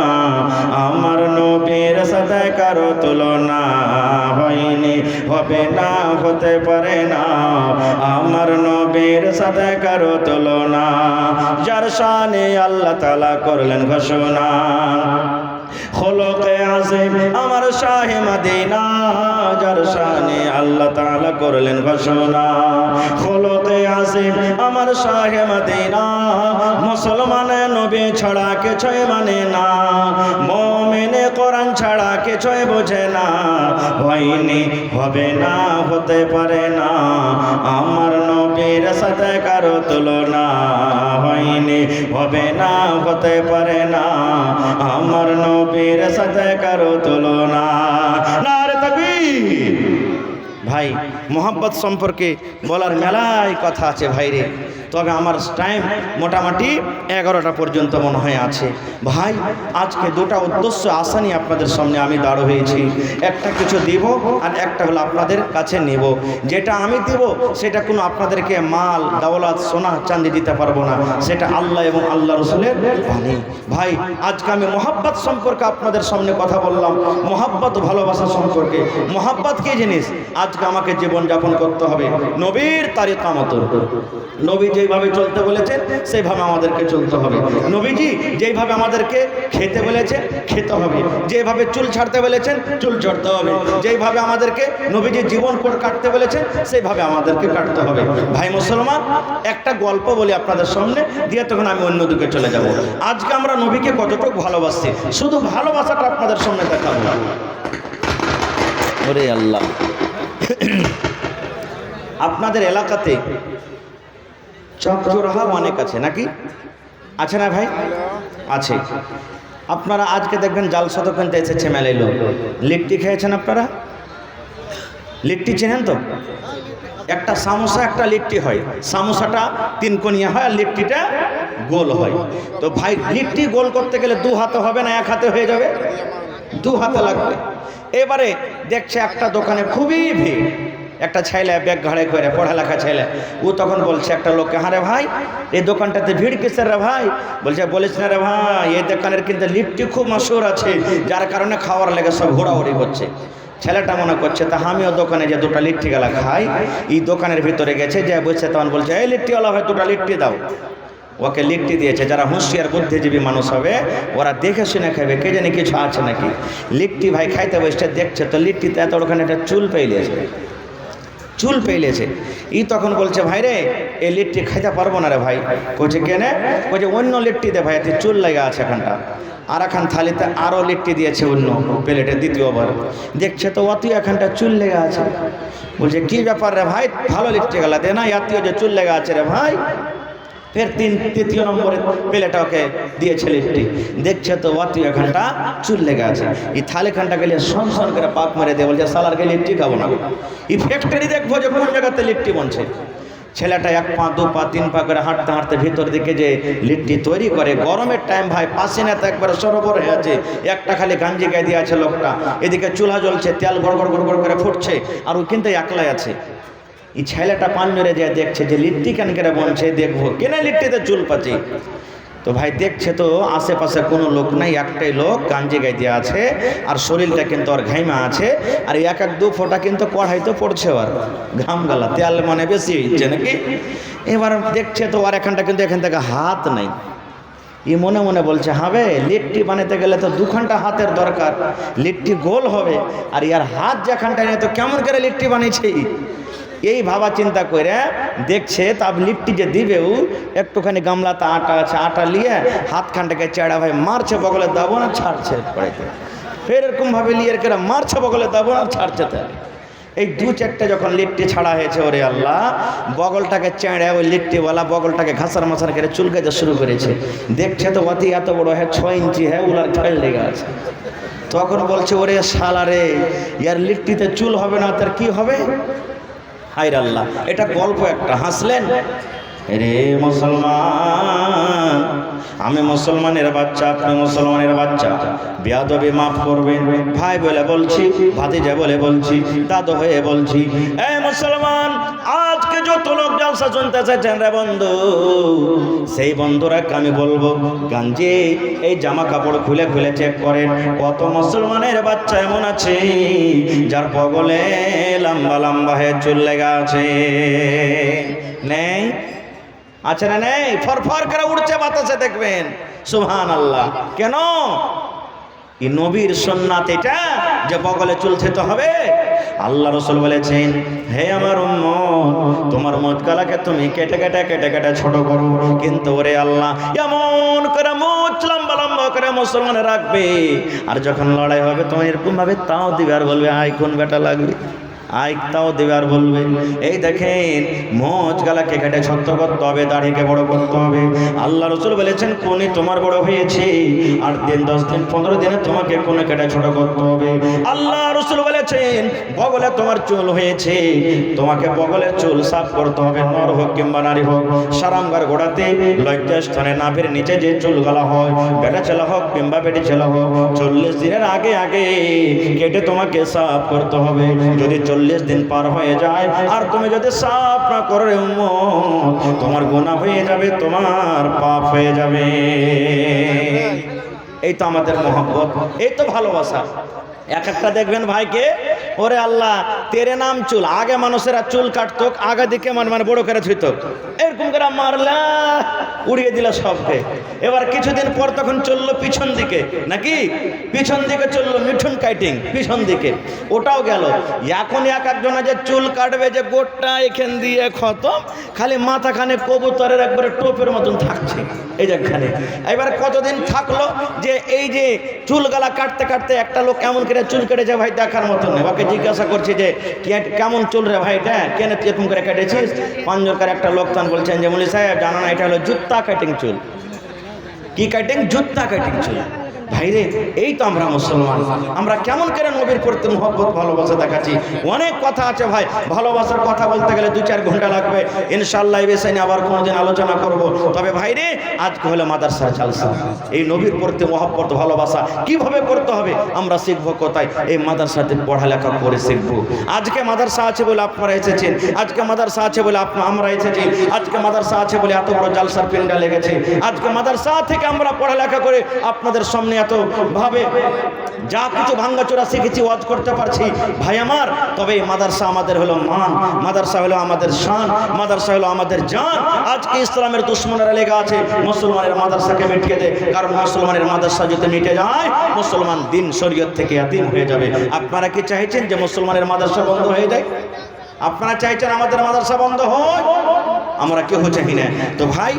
Speaker 1: আমার নবীর সাথে কারো তুলনা। হয়নি, হবে না, হতে পারে না, আমার নবীর সাথে কারো তুলনা। যার শানে আল্লাহ তাআলা করলেন ঘোষণা, খোলকে আযীম আমার শাহে মদিনা। যার শানে আল্লাহ তাআলা করলেন ঘোষণা, খোলকে আযীম আমার শাহে মদিনা। মুসলমানে নবী ছাড়া কিছুই মানে না, মুমিনে কোরআন ছাড়া কিছুই বোঝে না। হয়নি, হবে না, হতে পারে না, আমার নবীর সাথে কারো তুলনা। হয়নি, হবে না, হতে পারে না, আমার নবীর সাথে কারো তুলনা। নারে তাকবীর! ভাই, মোহাব্বত সম্পর্কে বলার মেলায় কথা আছে ভাইরে, তবে আমার টাইম মোটামুটি 11টা পর্যন্ত মনে হয় আছে। ভাই, আজকে দুটা উদ্দেশ্য আশা নিয়ে আপনাদের সামনে আমি দাঁড় হয়েছি। একটা কিছু দিব, আর একটা হলো আপনাদের কাছে নেব। যেটা আমি দিব সেটা কোনো আপনাদেরকে মাল দৌলত সোনা চাঁদি দিতে পারবো না, সেটা আল্লাহ এবং আল্লাহ রসুলের বাণী। ভাই, আজকে আমি মোহাব্বত সম্পর্কে আপনাদের সামনে কথা বললাম, মোহাব্বত ভালোবাসা সম্পর্কে। মোহাব্বত কি জিনিস? আজ আজকে আমাকে জীবন যাপন করতে হবে নবীর তারিকা মতো। নবী যেইভাবে চলতে বলেছেন সেইভাবে আমাদেরকে চলতে হবে। নবীজি যেইভাবে আমাদেরকে খেতে বলেছেন খেতে হবে, যেভাবে চুল ছাড়তে বলেছেন চুল ছাড়তে হবে, যেইভাবে আমাদেরকে নবীজি জীবন কাটতে বলেছেন সেইভাবে আমাদেরকে কাটতে হবে। ভাই মুসলমান, একটা গল্প বলি আপনাদের সামনে, দিয়ে তখন আমি অন্যদিকে চলে যাব। আজকে আমরা নবীকে কতটুকু ভালোবাসি, শুধু ভালোবাসাটা আপনাদের সামনে দেখাবো। ওরে আল্লাহ, আপনাদের এলাকাতে চকচোরহা অনেক আছে নাকি? আছে না ভাই? আছে। আপনারা আজকে দেখবেন জালসাতে কিনতে এসেছে মেলায় লোক। লিট্টি খেয়েছেন আপনারা? লিট্টি চেনেন তো? একটা সামোসা একটা লিট্টি হয়। সামোসাটা তিনকোণিয়া হয় আর লিট্টিটা গোল হয়। তো ভাই লিট্টি গোল করতে গেলে দু হাতে হবে না, এক হাতে হয়ে যাবে? দু হাতে লাগবে। এবারে দেখছে একটা দোকানে খুবই ভিড়। একটা ছেলে ব্যাগ ঘাড়ে করে, পড়ালেখা ছেলে, ও তখন বলছে একটা লোককে, হ্যাঁ রে ভাই এই দোকানটাতে ভিড় কিসের রে ভাই? বলছে বলিস না রে ভাই, এই দোকানের কিন্তু লিট্টি খুব মশহুর আছে, যার কারণে খাওয়ার লেগে সব ঘোরাঘুরি করছে। ছেলেটা মনে করছে তা আমিও দোকানে যে দুটা লিট্টি গেলা খাই। এই দোকানের ভিতরে গেছে, যে বসে তখন বলছে এই লিট্টিওয়ালা ভাই দুটা লিট্টি দাও। ওকে লিট্টি দিয়েছে। যারা হুঁশিয়ার বুদ্ধিজীবী মানুষ হবে ওরা দেখে শুনে খাবে, কে জানি কিছু আছে নাকি। লিট্টি ভাই খাইতে বসে দেখছে তো লিট্টিতে এত ওখানে একটা চুল পেইলেছে, চুল পেইলেছে। ই তখন বলছে ভাই রে এই লিট্টি খাইতে পারবো না রে ভাই। কইছে কেনে? কইছে অন্য লিট্টি দে ভাই, এতে চুল লেগে আছে এখানটা। আর এখন থালিতে আরও লিট্টি দিয়েছে অন্য প্লেটে দ্বিতীয়বার। দেখছে তো অতি এখানটা চুল লেগে আছে। বলছে কি ব্যাপার রে ভাই, ভালো লিট্টি গেলা দে না, এতিও যে চুল লেগে আছে রে ভাই। ফের তৃতীয় নম্বরে প্লেটটা ওকে দিয়েছে লিট্টি। দেখছে তো অতি এখানটা চুল লেগে আছে। এই থালিখানটা গেলে সন করে পাক মেরে দিয়ে বলছে সালারকে লিট্টি খাবো না। এই ফ্যাক্টরি দেখবো যে কোন জায়গাতে লিট্টি বনছে। ছেলেটা এক পা দু পা তিন পা করে হাঁটতে হাঁটতে ভিতর দিকে যে লিট্টি তৈরি করে, গরমের টাইম ভাই পাশিনা তো একবারে সরোবর হয়ে আছে, একটা খালি গাঞ্জি গায়ে দিয়ে আছে লোকটা, এদিকে চুলা জ্বলছে, তেল গড় গড় গড় গড় করে ফুটছে, আর ও কিন্তু একলাই আছে। এই ছেলেটা পান জোরে যায় দেখছে যে লিট্টি কেন করে বনছে, দেখবো কেনা লিট্টিতে চুল পাচি। তো ভাই দেখছে তো আশেপাশে কোনো লোক নাই, একটাই লোক গাঞ্জি গায়ে দিয়ে আছে, আর শরীরটা কিন্তু ওর ঘাইমা আছে, আর এক এক দু ফোঁটা কিন্তু কড়াইতে পড়ছে, ওর ঘাম গালা, তেল মানে বেশি হচ্ছে নাকি। এবার দেখছে তো আর এখানটা কিন্তু এখান থেকে হাত নাই। ই মনে মনে বলছে হবে লিট্টি বানাতে গেলে তো 2 ঘন্টা হাতের দরকার, লিট্টি গোল হবে, আর ইয়ার হাত যেখানটা নেই তো কেমন করে লিট্টি বানিয়েছে। এই ভাবা চিন্তা করে দেখছে তা লিট্টি যে দিবেও একটুখানি গামলাতে আটা আছে, আটা নিয়ে হাতখানটাকে চেড়া ভাই মারছে, বগলে দাবো না ছাড়ছে পড়াইতে। ফের এরকম ভাবে নিয়ে করে মারছে, বগলে দাবো না ছাড়ছে। তাহলে এই 2-4টে যখন লিট্টি ছাড়া হয়েছে, ওরে আল্লাহ, বগলটাকে চেড়ে ওই লিট্টিওয়ালা বগলটাকে ঘাসার মাসার করে চুলকাইতে শুরু করেছে। দেখছে তো অতি এত বড় হ্যাঁ 6 ইঞ্চি হ্যাঁ উলার খেল লেগে আছে। তখন বলছে ওরে শালা রে, ইয়ার লিট্টিতে চুল হবে না তার কি হবে? হায়রে আল্লাহ, এটা গল্প একটা, হাসলেন। রে মুসলমান, আমি মুসলমানের বাচ্চা, আপনি মুসলমানের বাচ্চা, বেয়াদবি মাফ করবেন। ভাই বলে বলছি, ভাতিজা বলে বলছি, দাদু হয়ে বলছি, এই মুসলমান আজকে যত লোক জলসা শুনতে চাইছেন রে বন্ধু, সেই বন্ধুরাকে আমি বলবো গাঞ্জি এই জামা কাপড় খুলে খুলে চেক করেন, কত মুসলমানের বাচ্চা এমন আছে যার বগলে লম্বা লম্বা হয়ে চুল লেগে আছে। নেই? আছে না নেই? ফরফর করে উড়ছে বাতাসে, দেখবেন। সুবহানাল্লাহ। কেন? এই নবীর সুন্নাত এটা যে বগলে চুল ছেতে হবে। আল্লাহ রাসূল বলেছেন, হে আমার উম্মত, তোমার মুখগুলোকে তুমি কেটে কেটে কেটে কেটে ছোট করো, কিন্তু ওরে আল্লাহ এমন করে মুখ লম্বা লম্বা করে মুসলমান রাখবে, আর যখন লড়াই হবে তোমার এরকম ভাবে তাও দিবে আর বলবে আয় কোন বেটা লাগবে, আইকটাও দেবে আর বলবে। এই দেখেন মোচ গালাকে কেটে ছোট্ট করতে হবে, দাড়িকে বড় করতে হবে। আল্লাহ রাসূল বলেছেন কোনি তোমার বড় হয়েছে, 8 দিন 10 দিন 15 দিনে তোমাকে কোনে কেটে ছোট করতে হবে। আল্লাহ রাসূল বলেছেন বগলে তোমার চুল হয়েছে, তোমাকে বগলের চুল সাফ করতে হবে, নর হোক কিংবা নারী হোক। সারামগার গোড়াতে লজ্জাস্থানে নাভির নিচে যে চুল গালা হয়, বেটা ছেলে হোক কিংবা বেটি ছেলে হোক, 40 দিনের আগে আগে কেটে তোমাকে সাফ করতে হবে। যদি 40 দিন পার হয়ে যায় আর তুমি যদি সাফ না করো তোমার গুনাহ হয়ে যাবে, তোমার পাপ হয়ে যাবে। এই তো আমাদের মহব্বত, এই তো ভালোবাসা। এক একটা দেখবেন ভাইকে ওরে আল্লাহ তেরে নাম চুল, আগে মানুষেরা চুল কাটতো আগে দিকে মানে বড় করে ধুইত, এরকম করে মারলা উড়িয়ে দিল সবকে। এবার কিছুদিন পর তখন চললো পিছন দিকে, নাকি পিছন দিকে চললো মিঠুন কাটিং পিছন দিকে, ওটাও গেল। এখন এক একজনে যে চুল কাটবে যে গোটটা এখান দিয়ে খতম, খালি মাথাখানে কবুতরের একবারে টোপের মতন থাকছে এই যেখানে। এবার কতদিন থাকলো যে এই যে চুলগালা কাটতে কাটতে একটা লোক কেমন করে চুল কেটেছে ভাই দেখার মতন নেই। ওকে জিজ্ঞাসা করছে যে কেমন চুল রে ভাই এটা, কেন এরকম করে কেটেছিস? পাঞ্জরকার একটা লোক তখন বলছেন যে মৌলী সাহেব জানো না, এটা হলো জুত্তা কাটিং চুল। কি কাটিং? জুত্তা কাটিং চুল। ভাইরে এই তো আমরা মুসলমান, আমরা কেমন করে নবীর প্রতি মহব্বত ভালোবাসা দেখাচ্ছি। অনেক কথা আছে ভাই, ভালোবাসার কথা বলতে গেলে 2-4 ঘন্টা লাগবে। ইনশাআল্লাহ এই বিষয় নিয়ে আবার কোনোদিন আলোচনা করব। তবে ভাইরে আজকে হলো মাদ্রাসা জালসা, এই নবীর প্রতি মহব্বত ভালোবাসা কিভাবে করতে হবে আমরা শিখবো কোথায়? এই মাদ্রাসাতে পড়ালেখা করে শিখবো। আজকে মাদ্রাসা আছে বলে আপনারা এসেছেন, আজকে মাদ্রাসা আছে বলে আমরা এসেছি, আজকে মাদ্রাসা আছে বলে এত বড় জালসার পিন্ডা লেগেছে। আজকে মাদ্রাসা থেকে আমরা পড়ালেখা করে আপনাদের সামনে এত ভাবে যা কিছু ভাঙ্গাচোরা শিখেছি ওয়াজ করতে পারছি ভাই আমার। তবে মাদ্রাসা আমাদের হলো মান, মাদ্রাসা হলো আমাদের শান, মাদ্রাসা হলো আমাদের জান। আজকে ইসলামের দুশ্মনেরা লেগে আছে মুসলমানের মাদ্রাসাকে মিটিয়ে দেয়, কারণ মুসলমানের মাদ্রাসা যদি মিটে যায় মুসলমান দিন শরীয়ত থেকে এতিম হয়ে যাবে। আপনারা কি চাইছেন যে মুসলমানের মাদ্রাসা বন্ধ হয়ে যায়? আপনারা চাইছেন আমাদের মাদ্রাসা বন্ধ হয়? আমরা কেউ চাই না। তো ভাই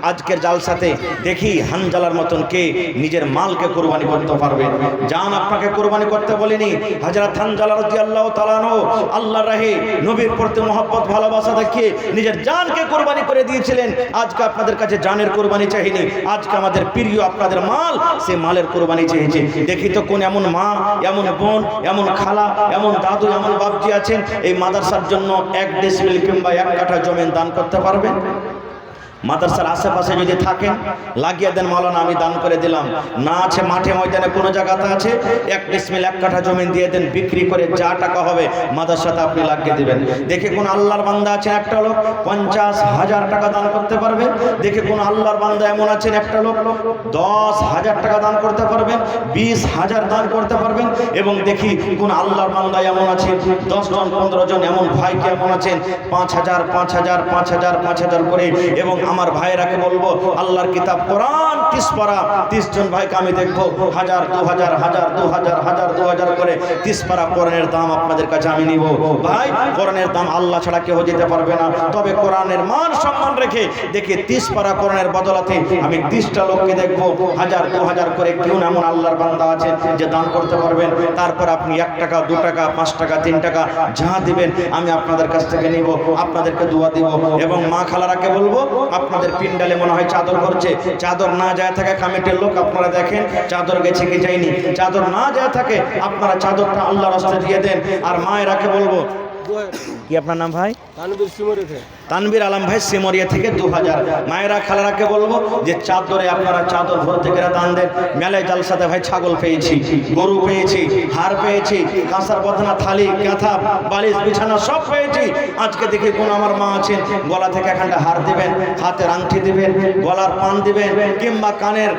Speaker 1: আজকের জালসাতে দেখি হানজালার মতন কে নিজের মালকে কোরবানি করতে পারবে। জান আপনাকে কোরবানি করতে বলিনি, হযরত হানজালা রাদিয়াল্লাহু তাআলা আনহু আল্লাহর রাহে নবীর প্রতি মহব্বত ভালোবাসা দেখিয়ে নিজের জানকে কোরবানি করে দিয়েছিলেন। আজকে আপনাদের কাছে জানের কোরবানি চাইনি, আজকে আমাদের প্রিয় আপনাদের মাল, সে মালের কোরবানি চেয়েছে। দেখি তো কোন এমন মা, এমন বোন, এমন খালা, এমন দাদু, এমন বাপজি আছেন এই মাদ্রাসার জন্য 1 ডেসিমেল কিংবা 1 কাঠা জমি দান করতে পারবেন? মাদ্রাসার আশেপাশে যদি থাকেন লাগিয়ে দেন, মাওলানা আমি দান করে দিলাম। না আছে মাঠে ময়দানে কোনো জায়গাতে আছে 1 ডেসিমেল 1 কাঠা জমি দিয়ে দেন, বিক্রি করে যা টাকা হবে মাদ্রাসাতে আপনি লাগিয়ে দিবেন। দেখে কোন আল্লাহর বান্দা আছেন একটা লোক 50,000 টাকা দান করতে পারবে। দেখে কোন আল্লাহর বান্দা এমন আছেন একটা লোক 10,000 টাকা দান করতে পারবেন, 20,000 দান করতে পারবেন। এবং দেখি কোন আল্লাহর বান্দা এমন আছে 10 জন 15 জন এমন ভাই কেমন আছেন 5,000 5,000 5,000 5,000 করে। এবং আমার ভাইরাকে বলবো আল্লাহর কিতাব কোরআন 30 পারা 30 জন ভাইকে আমি দেখবো 1000 2000 1000 2000 1000 2000 করে 30 পারা কোরআনের দাম আপনাদের কাছে আমি নিব। ভাই কোরআনের দাম আল্লাহ ছাড়া কেউ দিতে পারবে না। তবে কোরআনের মান সম্মান রেখে দেখে 30 পারা কোরআনের বদলাতে আমি 30টা লোককে দেখবো 1000 2000 করে। কেউ এমন আল্লাহর বান্দা আছেন যে দান করতে পারবেন? তারপর আপনি 1 টাকা 2 টাকা 5 টাকা 3 টাকা যা দিবেন আমি আপনাদের কাছ থেকে নিব, আপনাদেরকে দোয়া দিব। এবং মা খালারাকে বলবো আপনাদের পিন্ডালে মনে হয় চাদর করছে, চাদর না যায় থাকে কমিটির লোক আপনারা দেখেন চাদর গেছে কি যায়নি। চাদর না যায় থাকে আপনারা চাদরটা আল্লাহর রাস্তায় দিয়ে দেন। আর মায়েরাকে বলবো, কি আপনার নাম ভাই? তানবীর আলম ভাই সিমরিয়া থেকে 2000। মায়েরা খালারাকে বলবো যে চাদরে আপনারা চাদর ভর্তি করে দান দেন। মেলায় জালসাতে ভাই ছাগল পেয়েছি, গরু পেয়েছি, হার পেয়েছি, কাঁসার বদনা থালি কাঁথা বালিশ বিছানা সব পেয়েছি। আজকে দেখি কোন আমার মা আছেন গলা থেকে এখানটা হার দিবেন, হাতের আংটি দিবেন, গলার পান দিবেন, কিংবা কানের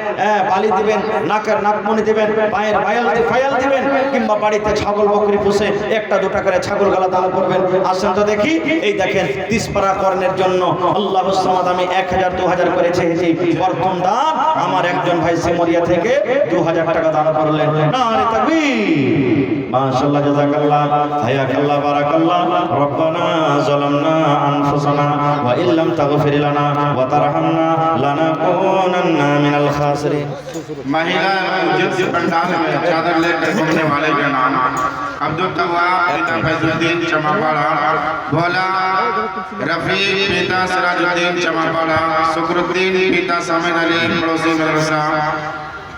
Speaker 1: বালি দিবেন, নাকের নাকমণি দিবেন, পায়ের ফায়াল দিবেন, কিংবা বাড়িতে ছাগল বকরি পুষে 1টা 2টা করে ছাগল গলা দান করবেন। আসেন তো দেখি। এই দেখেন 30 পারা করণের জন্য আল্লাহু সামাদ আমি 1000 2000 করে চেয়েছি। প্রথম দান আমার একজন ভাই সিমরিয়া থেকে 2000 টাকা দান করলেন। নারে তাকবীর, মাশাআল্লাহ, জাযাকাল্লাহ, হায়াকাল্লাহ, বারাকাল্লাহ। রব্বানা যালামনা আনফুসানা ওয়া ইল্লাম তাগফির লানা ওয়া তারহামনা লানাকুনান্না মিনাল খাসিরিন।
Speaker 2: महिला जिस पंडाल में चादर लेकर घूमने वाले का नाम अब्दुल तवाब पिता फैजुद्दीन चमापाड़ा, भोला रफीक पिता सिराजुद्दीन चमापाड़ा, शुक्रुद्दीन पिता सामिद अली पड़ोसी मदरसा,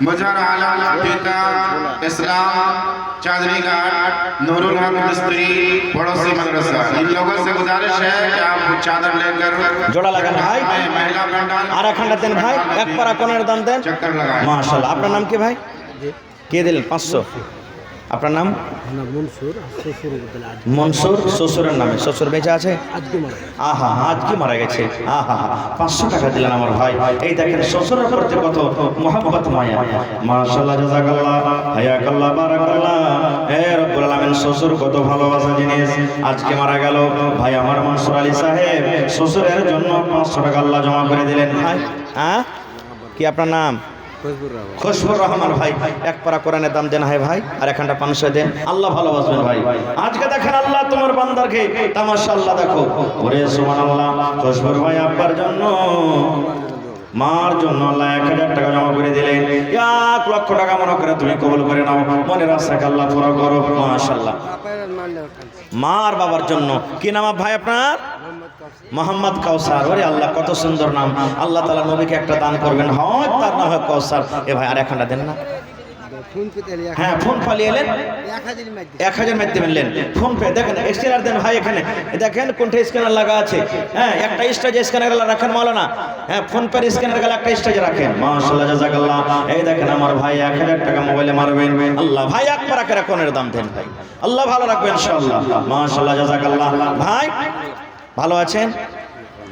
Speaker 2: मुजहर आलम पिता इस्लाम चांदनी घाट, नूरुल हक मिस्त्री पड़ोसी मदरसा। इन लोगों से गुजारिश है कि आप चादर लेकर
Speaker 1: जोड़ा लगाना भाई,
Speaker 2: महिला पंडाल
Speaker 1: আর এখানটা দেন ভাই, 1 পারা কোণের দান দেন।
Speaker 2: चक्कर लगाएं।
Speaker 1: মাশাআল্লাহ। আপনার নাম কি ভাই? কে দিলেন? 500। আপনার নাম?
Speaker 3: মনসুর, শ্বশুর
Speaker 1: মনসুর, শ্বশুরের নামে। শ্বশুর বেঁচে আছে?
Speaker 3: আজকে মারা গেছে।
Speaker 1: আহা, আজকে মারা গেছে। আহা, 500 টাকা দিলেন আমার ভাই। এই দেখেন শ্বশুরের প্রতি কত মোহাব্বত মায়া। মাশাআল্লাহ, জাযাকাল্লাহ, হায়াকাল্লাহ, বারাকাল্লাহ। হে রব্বুল আলামিন, শ্বশুর কত ভালোবাসা জিনিস। আজকে মারা গেল ভাই আমার মনসুর আলী সাহেব, শ্বশুরের জন্য 500 টাকা আল্লাহ জমা করে দিলেন ভাই। হ্যাঁ, কি আপনার নাম? খুশবুর রহমান ভাই। এক পারা কোরআনের দাম দেন হয় ভাই, আর এখানটা 500 দেন। আল্লাহ ভালোবাসবেন ভাই। আজকে দেখেন আল্লাহ তোমার বান্দারকে তামাশা আল্লাহ দেখো। ওরে সুবহানাল্লাহ, খুশবুর ভাই আব্বার জন্য, মার জন্য আল্লাহ 1000 টাকা জমা করে দিলেন। 1 লক্ষ টাকা মনে করে তুমি কবুল করে নাও। মনের আশাকে আল্লাহ পুরো করো। মাশাআল্লাহ। মার বাবার জন্য কি নাম ভাই আপনার? মোহাম্মদ কাউসার। ওরে আল্লাহ, কত সুন্দর নাম। আল্লাহ তাআলা নবীকে একটা দান করবেন, হয় তার নাম হয় কাউসার। এ ভাই আর এখানটা দেন না। হ্যাঁ, ফোন পালিয়ে এলেন, 1000 মাইতে বললেন ফোন পে। দেখেন স্ক্যানার দেন ভাই, এখানে দেখেন কোনটা স্ক্যানার লাগা আছে। হ্যাঁ, একটা স্টেজে স্ক্যানার রাখেন মাওলানা। হ্যাঁ, ফোন পে স্ক্যানার গেলে একটা স্টেজে রাখেন। মাশাআল্লাহ, জাযাকাল্লাহ। এই দেখেন আমার ভাই 1000 টাকা মোবাইলে মারবেন। আল্লাহ ভাই একবার করে কোনের দাম দেন ভাই, আল্লাহ ভালো রাখবেন ইনশাআল্লাহ। মাশাআল্লাহ, জাযাকাল্লাহ। ভাই ভালো আছেন?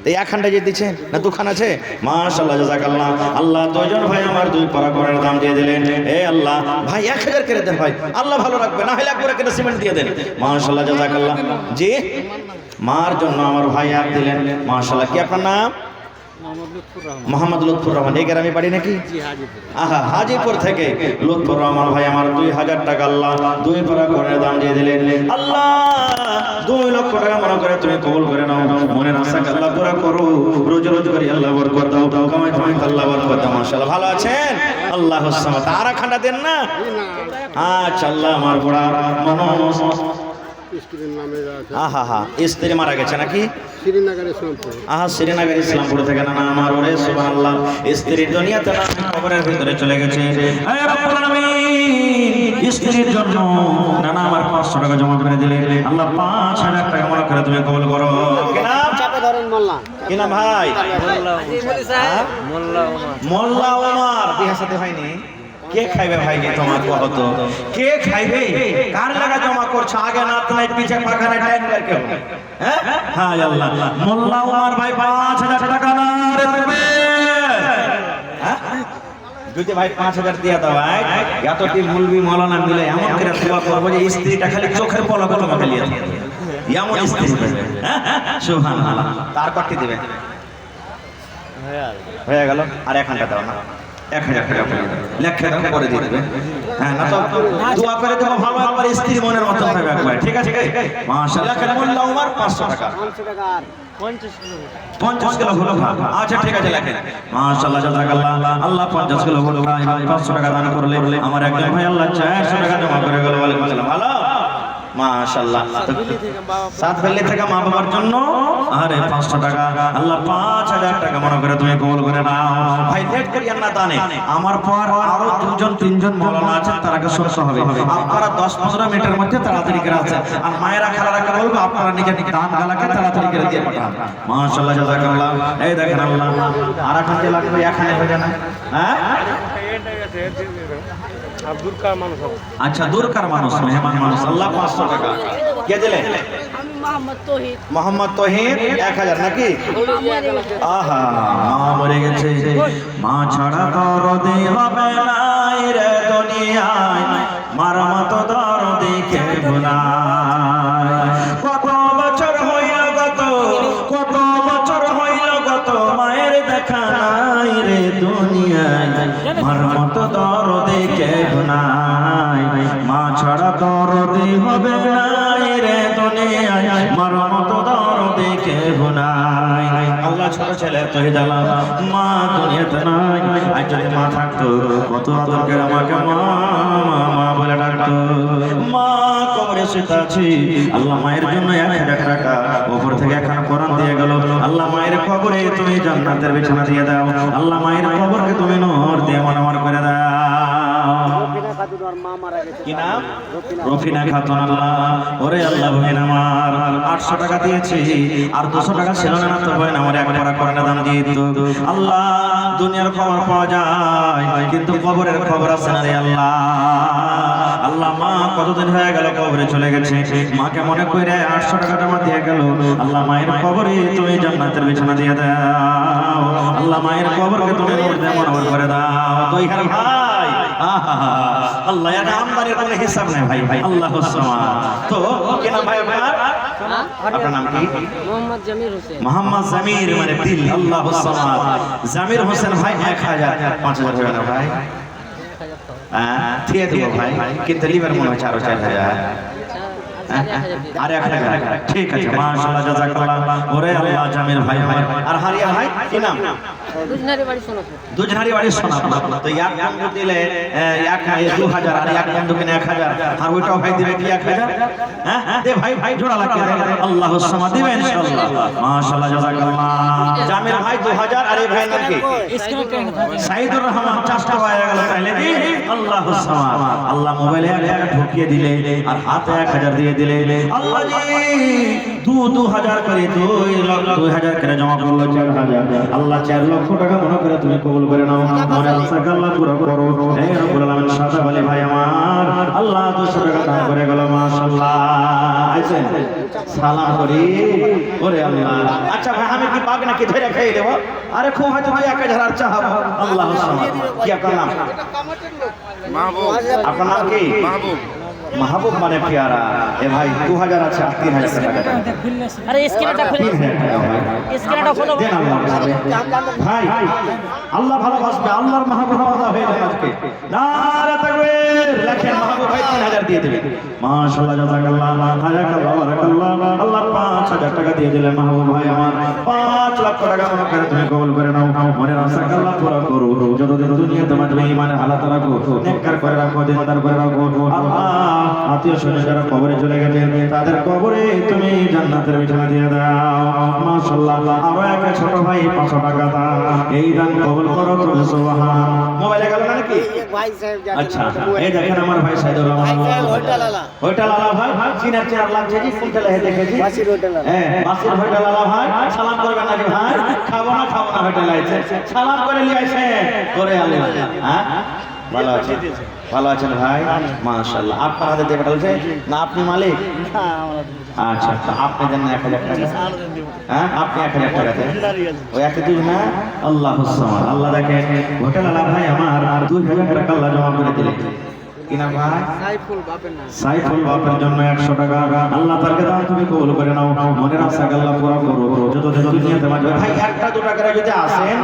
Speaker 1: এই একখানটা যে দিচ্ছেন না, দুখান আছে? মাশাআল্লাহ, জাযাকাল্লাহ। আল্লাহ দুইজন ভাই আমার 2 পারা কোনের দাম দিয়ে দিলেন। এ আল্লাহ ভাই 1000 করে দেন ভাই, আল্লাহ ভালো রাখবে। না হলে একবার করে সিমেন্ট দিয়ে দেন। মাশাআল্লাহ, জাযাকাল্লাহ। জি, মার জন্য আমার ভাই এক দিলেন। মাশাআল্লাহ। কি আপনার নাম? মোহাম্মদ লুৎফুর রহমান। এই গ্রামে বাড়ি নাকি? আহা, হাজিপুর থেকে লুৎফুর রহমান ভাই আমার 2000 টাকা আল্লাহ 2 পারা কোনের দাম দিয়ে দিলেন। আল্লাহ 2 লক্ষ টাকা মনে করে তুমি কবুল করে নাও। মনের আশাকে আল্লাহ পুরা করো। রোজ রোজ করে আল্লাহ বরকত দাও, কামাই কামাই আল্লাহ বরকত দাও। মাশাআল্লাহ, ভালো আছেন? আল্লাহুস সামাদ। আর খান্ডা দেন না? আচ্ছা, আল্লাহ আমার বড়া মনোস। আহা হা, স্ত্রী মারা গেছে নাকি? আহা, শ্রীনগর ইসলামপুর থেকে। না আমার ওরে সুবহানাল্লাহ, স্ত্রীর দুনিয়াতে না, কবরের ভিতরে চলে গেছে। হে রব্বুল আলামিন, স্ত্রীর জন্য না আমার 500 টাকা জমা করে দিলেন। আল্লাহ 5000 টাকা মনে করে তুমি কবুল করো। কি নাম? চাপে ধরেন মোল্লা। কি নাম ভাই? মোল্লা ওমর। বিয়ে সাথে হয়নি? কে খাইবে ভাই? কে তোমার কত? কে খাইবে? কার লাগা জমা করছ? আগে না তো নাই, পিছে পাখা নাই, টাইম বের কেউ। হ্যাঁ হ্যাঁ, আল্লাহ। মোল্লা ওমর ভাই 5000 টাকা না রে তুমি। হ্যাঁ, যদি ভাই 5000 দিয়া দাও ভাই, এতটি মুলবি মাওলানা মিলে এমন করে দোয়া করব যে স্ত্রীটা খালি চোখের পলকে তোমাকে লিয়ে দেবে। এমন স্ত্রী পাবে। হ্যাঁ, সুবহানাল্লাহ। তার কত দিবে? হয়ে গেল। আর এখানটা দাও না, 1000 টাকা লেখা দাও, করে দিয়ে দেবে। হ্যাঁ, না তো দোয়া করে দেবো ভালো, একবার স্ত্রী মনের মতো থাকবে একবার। ঠিক আছে? মাশাআল্লাহ। মোল্লা ওমর 500 টাকা, 50 কিলো হলো ভাই। আচ্ছা, ঠিক আছে, লেখেন। মাশাআল্লাহ, জাযাকাল্লাহ। আল্লাহ 50 কিলো হলো ভাই 500 টাকা দান করলে আমার একজন ভাই আল্লাহ 400 টাকা জমা করে গেল। ওয়ালাইকুম আসসালাম। ভালো, মাশাআল্লাহ। সাত ভেল্লি থেকে মা বাবার জন্য আরে 500 টাকা আল্লাহ 5000 টাকা মনে করে তুমি কবুল করে নাও। ভাই লেট করিয়েন না দানে। আমার পর আরো 2জন 3জন মাওলানা আছেন, তারাকে শুনতে হবে। আপনারা 10-15 মিনিটের মধ্যে তাড়াতাড়ি করে আসেন। আর মায়েরা খালারাকে বলবো আপনারা নিজে দান গালাকে তাড়াতাড়ি করে দিয়ে পাঠান। মাশাআল্লাহ, জাযাকাল্লাহ। এই দেখেন আল্লাহ আর এখন যে লাগবে এখানে হয়ে যায় না। হ্যাঁ, আচ্ছা, দূরকার মানুষ, মেহমান মানুষ। আল্লাহ 500 টাকা কে দিলেন? মোহাম্মদ তহিদ 1000 নাকি? আহা, মা মরে গেছে। মা ছাড়া দরদি হবে না রে দুনিয়ায়, মার মতো দরদি কে ভুলায়। কত বছর হইল গত, কত বছর হইল গত, মায়ের দেখা নাই রে দুনিয়ায়, মার মতো দরদি কে ভুলায়। মা ছাড়া দরদি হবে না রে দুনিয়ায়, মার মতো দরদি কে ভুলায়। আল্লাহ ছোট ছেলে তহিদ আলম, মা দুনিয়াতে নাই। আজ যদি মা থাকতো কত আদর করে আমাকে মা মা বলে ডাকতো। মা কবরে শুতে আছি, আল্লাহ মায়ের জন্য 1000 টাকা উপর থেকে এখানে কোরআন দিয়ে গেল। আল্লাহ মায়ের কবরে তুমি জান্নাতের বিছানা দিয়ে দাও। আল্লাহ মায়ের কবরকে তুমি নূর দিয়ে মনোমর করে দাও।
Speaker 3: ওর মা মারা গেছে।
Speaker 1: কি নাম? রফিনা খাতুন। আল্লাহ ওরে আল্লাহ বহিন আমার 800 টাকা দিয়েছি আর 200 টাকা ছিল না তো বলেন আমার এক পারা করোনা দাম দিয়ে দিত। আল্লাহ দুনিয়ার খবর পাওয়া যায় কিন্তু কবরের খবর আছে না রে আল্লাহ। আল্লাহ মা কতদিন হয়ে গেল কবরে চলে গেছে, মাকে মনে করে 800 টাকা জমা দিয়ে গেল। আল্লাহ মায়ের কবরে তুমি জান্নাতের বিছানা দিয়ে দাও। আল্লাহ মায়ের কবরকে তুমি নূর দিয়ে মনোহর করে দাও। তুই ভাই আহা আল্লাহ এর আমদানির কোনো হিসাব নাই ভাই ভাই আল্লাহ সুবহান। তো কি নাম ভাই আপনার? আপনার নাম কি?
Speaker 4: মোহাম্মদ জামির হোসেন।
Speaker 1: মোহাম্মদ জামির মানে দিল আল্লাহ সুবহান। জামির হোসেন ভাই 1000 5000 হবে না ভাই? ঠিক দেবো ভাই কিন্তু লিভার মনে হচ্ছে আরো 4000 আর 1000 ঠিক আছে মাশাআল্লাহ জাযাকাল্লাহ। ওরে আল্লাহ জামির ভাই ভাই আর হারিয়া ভাই কি নাম?
Speaker 4: দুজনারি বাড়ি সোনাপুর।
Speaker 1: দুজনারি বাড়ি সোনাপুর। তো এক বন্ধু দিলে 2000 আর এক বন্ধু কিনে 1000 আর ওইটাও ভাই দিবে কি 1000? হ্যাঁ দে ভাই ভাই জোড়া লাগিয়ে দে আল্লাহুস সামাদ দিবে ইনশাআল্লাহ। মাশাআল্লাহ জাযাকাল্লাহ। জামির ভাই 2000 আর এই ভাই নাম কি? সাইদুর রহমান। চারটা হয়ে গেল তাইলে কি আল্লাহুস সামাদ। আল্লাহ মোবাইলে 1000 ঢুকিয়ে দিলে আর হাতে 1000 দিয়ে দিলে। আল্লাহ জি 2000 করে 2000 করে জমা করলো 4000। আল্লাহ 4 লক্ষ টাকা মনে করে তুমি কবুল করে নাও। মনে আশা আল্লাহ পুরো করো। হে রব্বুল আলামিন সাদা বলে ভাই আমার আল্লাহ 200 টাকা দান করে গেল মাশাআল্লাহ। আইছেন সালাম করি ওরে আল্লাহ। আচ্ছা ভাই আমি কি পাক নাকি ধরে খেয়ে দেব? আরে খুব হয়তো 1000 আর চাহাব আল্লাহু সুবহান। কি আপনার নাম?
Speaker 2: মাহবুব।
Speaker 1: আপনার নাম কি?
Speaker 2: মাহবুব।
Speaker 1: মাহবুব মানে পেয়ারা। এ ভাই 2000 আছে 3000 টাকা দেন।
Speaker 4: আরে স্ক্রিনটা খুলে
Speaker 1: 3000 টাকা ভাই
Speaker 4: স্ক্রিনটা খোলো
Speaker 1: দেন আল্লাহর নামে। ভাই আল্লাহ ভালোবাসবে আল্লাহর মাহবুব হয়ে যাবে আজকে। নারে তাকবীর লেখেন মাহবুব ভাই 3000 দিয়ে দেবে মাশাআল্লাহ জাযাকাল্লাহ হায়াকাল্লাহ বারাকাল্লাহ। আল্লাহ 5000 টাকা দিয়ে দিলেন মাহবুব ভাই আমার 5 লক্ষ টাকা মনে করে তুমি কবুল করে নাও। মনের আশা আল্লাহ পুরো করো। যতদিন দুনিয়াতে তোমার ঈমানের হালাত রাখো নেককার করে রাখো দিনদার করে রাখো। আল্লাহ আত্মীয় স্বজন যারা কবরে চলে গেছে তাদের কবরে তুমি জান্নাতের বিছানা দিয়ে দাও মাশাআল্লাহ। আরো এক ছোট ভাই 500 টাকা দাও। এই দান কবুল করো তুমি সুবহান। মোবাইলে গেল না নাকি?
Speaker 3: ভাই সাহেব
Speaker 1: আচ্ছা এই দেখেন আমার ভাই সাইদুর রহমান
Speaker 3: ওইটা লালা
Speaker 1: ওইটা লালা ভাই চিনার চেয়ার লাগছে জি ফুলটা লেহে দেখেছি
Speaker 3: বাসির ওইটা লালা
Speaker 1: হ্যাঁ বাসির ওইটা লালা ভাই সালাম করবেন নাকি ভাই? খাবো না ওইটা লাইছে সালাম করে নিয়ে আসে করে আল্লাহ। হ্যাঁ ভালো আছেন? ভালো আছেন ভাই মাশাআল্লাহ। আপনার হাতে দিয়ে পাঠালছে না আপনি মালিক? আচ্ছা তো আপনি দেন না 1000 টাকা। হ্যাঁ আপনি 1000 টাকা দেন ওই একে দুই না আল্লাহুস সামাদ। আল্লাহ দেখেন হোটেল আলা ভাই আমার 2000 টাকা আল্লাহ জমা করে দিলেন। কি নাম ভাই?
Speaker 3: সাইফুল বাপের নাম।
Speaker 1: সাইফুল বাপের জন্য 100 টাকা আল্লাহ তারকে দাও তুমি কবুল করে নাও। মনের আশা আল্লাহ পুরো করো। যত দুনিয়াতে বাঁচবে ভাই 1-2 টাকা যদি আসেন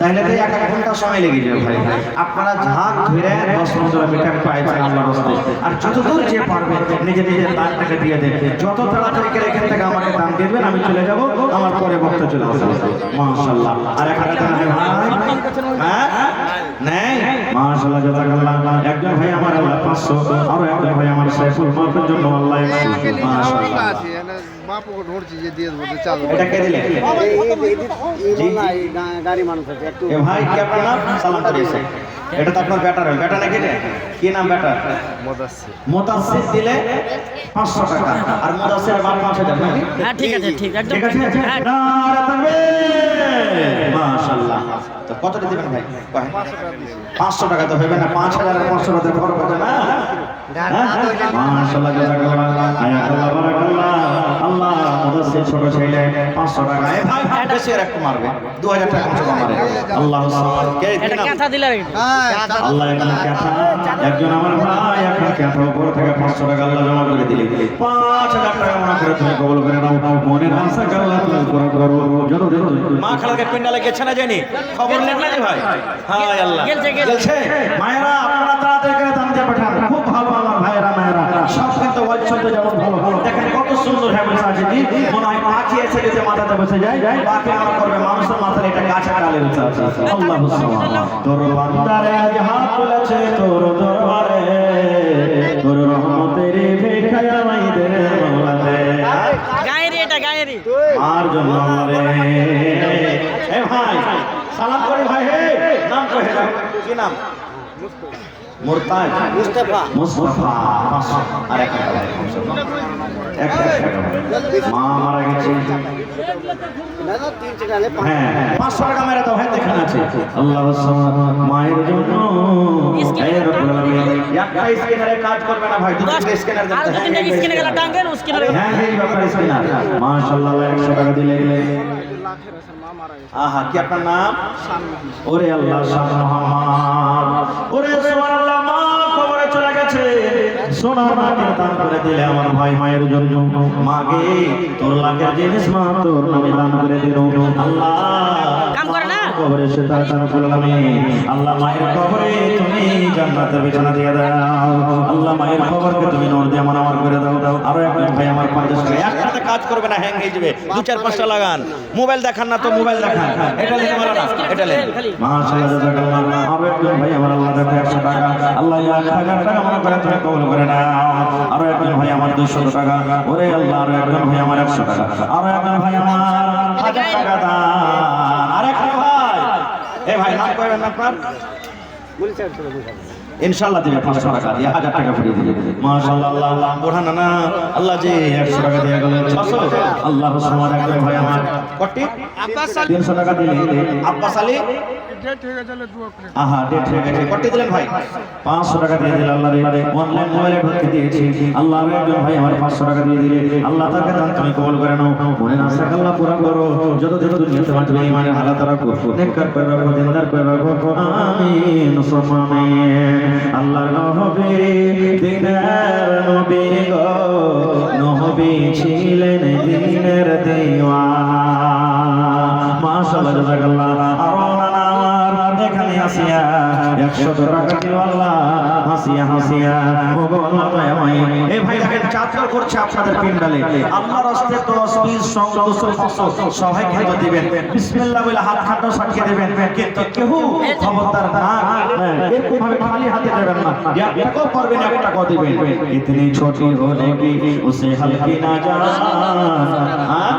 Speaker 1: তাহলে তো 1 ঘন্টা সময় লেগে যাবে ভাই। আপনারা ঝাঁক ধরে 10-15 মিনিট পাইছেন আল্লাহর রাস্তায়। আর যতদূর যে পারবে নিজে দানটাকে দিয়ে দেন। যত তাড়াতাড়ি করে এখান থেকে আমাকে দান দিবেন আমি চলে যাব আমার পরে বক্তা চলে আসবে মাশাআল্লাহ। আর 1 টাকা দেন ভাই। হ্যাঁ নাই মাশাআল্লাহ জাযাকাল্লাহ। একজন ভাই আমার আল্লাহ 500 আর একজন ভাই আমার সাইফুল বাপের জন্য আল্লাহ 100 মাশাআল্লাহ।
Speaker 3: বাপুকে ধরছি যে দিয়ে দেবো চালু।
Speaker 1: এটা কে দিলে?
Speaker 3: গাড়ি মানুষ আছে একটু
Speaker 1: এ ভাই কি আপনার নাম? সালাম করিয়েছে। এটা তো আপনার বেটার হয়। বেটা নাকি রে? কি নাম বেটা? মুতাসসির দিলে 500 টাকা আর মুতাসসির বাপ 5000 নাকি?
Speaker 4: হ্যাঁ ঠিক আছে ঠিক একদম
Speaker 1: ঠিক আছে
Speaker 4: হ্যাঁ।
Speaker 1: নারে তাকবীর মাশাআল্লাহ। তো কত দিবেন ভাই? 500 টাকা তো হবে না 5000 আর 500 টাকা ফরক আছে না? মাশাআল্লাহ জাযাকাল্লাহ হায়াকাল্লাহ বারাকাল্লাহ। আল্লাহ মুতাসসির ছোট ছেলে 500 টাকা এ ভাই বেশি একটু মারবে 2000 টাকা কম মারে আল্লাহুস সামাদ। কে
Speaker 4: এটা
Speaker 1: দিলাম
Speaker 4: কথা দিলা রে।
Speaker 1: আল্লাহ এখানে কথা একজন আমার ভাই এখন কথা উপর থেকে 500 টাকা আল্লাহ জমা করে দিলে 5000 টাকা মনে করে তুমি কবুল করে নাও। মনের আশা আল্লাহ তুমি পুরো করো। যত মা খালাকে পিন্ডালে গেছে না জানি খবর নেন না ভাই? হায় আল্লাহ গেছে। মায়েরা আপনারা তাড়াতাড়ি করে দান দিয়ে পাঠান। খুব ভালো আমার ভাইয়েরা মায়েরা সব কিন্তু ওয়াইছতে যেমন ভালো ভালো দেখেন কত সুন্দর হয়ে বসে আছে জি। মনে হয় পাখি এসে যদি মাথাতে বসে যায় পাখি আমার করবে মানুষের মাথায় এটা গাছে ডালে বসে আছে আল্লাহুস সামাদ। তোর বান্দারে আজ হাত তুলেছে তোর দরবারে তোর রহমতের ভিখায় আমায় দে মাওলা দে।
Speaker 4: গায়েরি এটা গায়েরি।
Speaker 1: আর জন্য রে এ ভাই সালাম করে ভাই হে নাম কহে কি নাম? মুরতাজ
Speaker 3: মুস্তাফা
Speaker 1: মুস্তাফা 500 আর এক টাকা মা মারা গেছে
Speaker 3: না না 3 টাকা লে
Speaker 1: হ্যাঁ 500 টাকা মেরে দাও হ্যাঁ দেখেন আছে আল্লাহ সামাদ মায়ের জন্য এই রব্বুল আলামিন একটা স্ক্যানারে কাজ করবে না ভাই দুটো স্ক্যানার দেন
Speaker 4: আর দুদিন থেকে স্ক্রিনে গেলে টাঙ্গেন স্ক্রিনে
Speaker 1: হ্যাঁ এই ব্যাপার স্ক্যানার মাশাআল্লাহ 100 টাকা দিলে
Speaker 3: লাখের আছে মা মারা গেছে
Speaker 1: আহা কি আপনার নাম
Speaker 3: শান
Speaker 1: ওরে আল্লাহ শাহ মোহাম্মদ ওরে সুবহানাল্লাহ মা কবরে চলে গেছে সোনার মাকে দান করে দিলে আমার ভাই মায়ের জন্য মাগে তোর লাখের জিনিস মা তোর নামে দান করে দিল আল্লাহ
Speaker 4: কাম করে না
Speaker 1: কবরে সে তার দান করলাম আল্লাহ মায়ের কবরে তুমি জান্নাতের বিছানা দিয়ে দাও আল্লাহ মায়ের কবরকে তুমি নূর দিয়ে আমার করে দাও আরো একজন ভাই আমার 50 টাকা একটাতে কাজ করবে না হ্যাং হয়ে যাবে 2-4-5টা লাগান মোবাইল দেখান না তো মোবাইল দেখান এটা লেন মারা না এটা লেন মাশাআল্লাহ জাযাকাল্লাহ আরো একজন ভাই আমার আল্লাহ দেখে 100 টাকা আল্লাহ 1000 টাকা মনে করে তুমি কবুল করে নাও আরো একজন ভাই আমার 200 টাকা ওরে আল্লাহ আরো একজন ভাই আমার 100 টাকা আরো একজন ভাই আমার 1000 টাকা দান আরেকটা ভাই এই ভাই নাম কইবেন না আপনার
Speaker 3: বলি স্যার চলে বলি
Speaker 1: ইনশাআল্লাহ দিবে 500 টাকা দিয়ে 1000 টাকা ফিরিয়ে দিবে মাশাআল্লাহ আল্লাহ বুড়া নানা আল্লাহ জি 100 টাকা দিয়ে গেল 600 আল্লাহ রসুমার একজন ভাই আমার কটি
Speaker 3: আব্বাস
Speaker 1: 300 টাকা দিলে আব্বাস আলী
Speaker 3: ডেট হয়ে গেলে দোয়া করে
Speaker 1: আহা ডেট হয়ে গেছে কটি দিলেন ভাই 500 টাকা দিয়ে দিল আল্লাহ রে অনলাইন মোবাইলে ঢুকে দিয়েছি আল্লাহ একজন ভাই আমার 500 টাকা দিয়ে দিলে আল্লাহ তাকে দান তুমি কবুল করে নাও মনে না আশা আল্লাহ পুরা করো যতদিন দুনিয়াতে বাঁচবে ঈমানের হালাত রাখো নেককার করে রাখো দিনদার করে রাখো আমিন সুবহানাল্লাহ আল্লাহর নবী দিনের নবী গো নবী ছিলেন দিনের দিওয়ানা মাশাআল্লাহ জাযাকাল্লাহ আরো নানা আমার এখানে আসিয়া 100 টাকা দিও আল্লাহ হাসিয়া হাসিয়া ও গো আল্লাহ দয়াময় এই ভাই দেখেন চাদর করছে আপনাদের পিন্ডালে আল্লাহর রাস্তায় 10 20 100 200 500 সবাই কিন্তু দিবেন বিসমিল্লাহ বলে হাত খাটো সাকিয়ে দিবেন কিন্তু কেউ খবরদার না এরকম ভাবে খালি হাতে দেবেন না একটাও পারবেন একটা কো দিবেন ইতনি ছোটি হোনে কি উসে হালকি না জান হ্যাঁ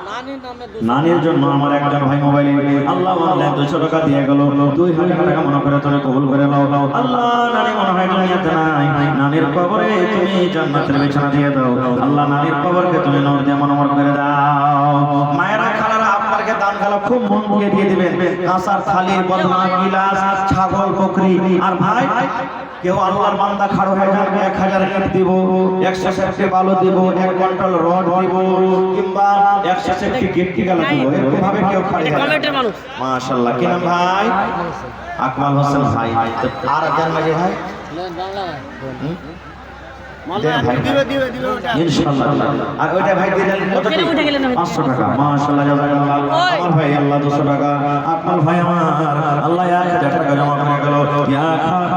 Speaker 3: নানির নামে
Speaker 1: নানির জন্য আমার একজন ভাই মোবাইলে আল্লাহ মানলে 200 টাকা দিয়ে গেল 2000 টাকা মনে করে তুমি কবুল করে নাও আল্লাহ নানি মনে হয় দুনিয়াতে নাই নানির কবরে তুমি জান্নাতের বিছানা দিয়ে দাও আল্লাহ নানির কবরকে তুমি নূর দিয়ে মনোমর করে দাও মায়েরা খালারা আপনাকে দান খালা খুব মন দিয়ে দিয়ে দিবেন কাঁসার থালি বদনা গিলাস ছাগল বকরি আর ভাই কেউ আল্লাহর বান্দা খাড়ো হয়ে যাবে 1000 ইট দিব 100 সেফটি বালু দিব 1 কুইন্টাল রড দিব কিংবা 100 সেফটি গিফট গালা দিব এরকম ভাবে কেউ খাড়ি
Speaker 4: এটা কমেন্টের মানুষ
Speaker 1: মাশাআল্লাহ কি নাম ভাই আকমাল হোসেন ভাই আর দেন মাঝে ভাই
Speaker 3: বাংলা
Speaker 1: দেন ভাই
Speaker 3: দিবে দিবে দিবে ওটা
Speaker 1: ইনশাআল্লাহ আর ওইটা ভাই দিলেন কত
Speaker 4: ফেরে উঠে গেলেন
Speaker 1: 500 টাকা মাশাআল্লাহ জাযাকাল্লাহ আমার ভাই আল্লাহ 200 টাকা আকমাল ভাই আমার আল্লাহ 1000 টাকা জমা করে গেল 1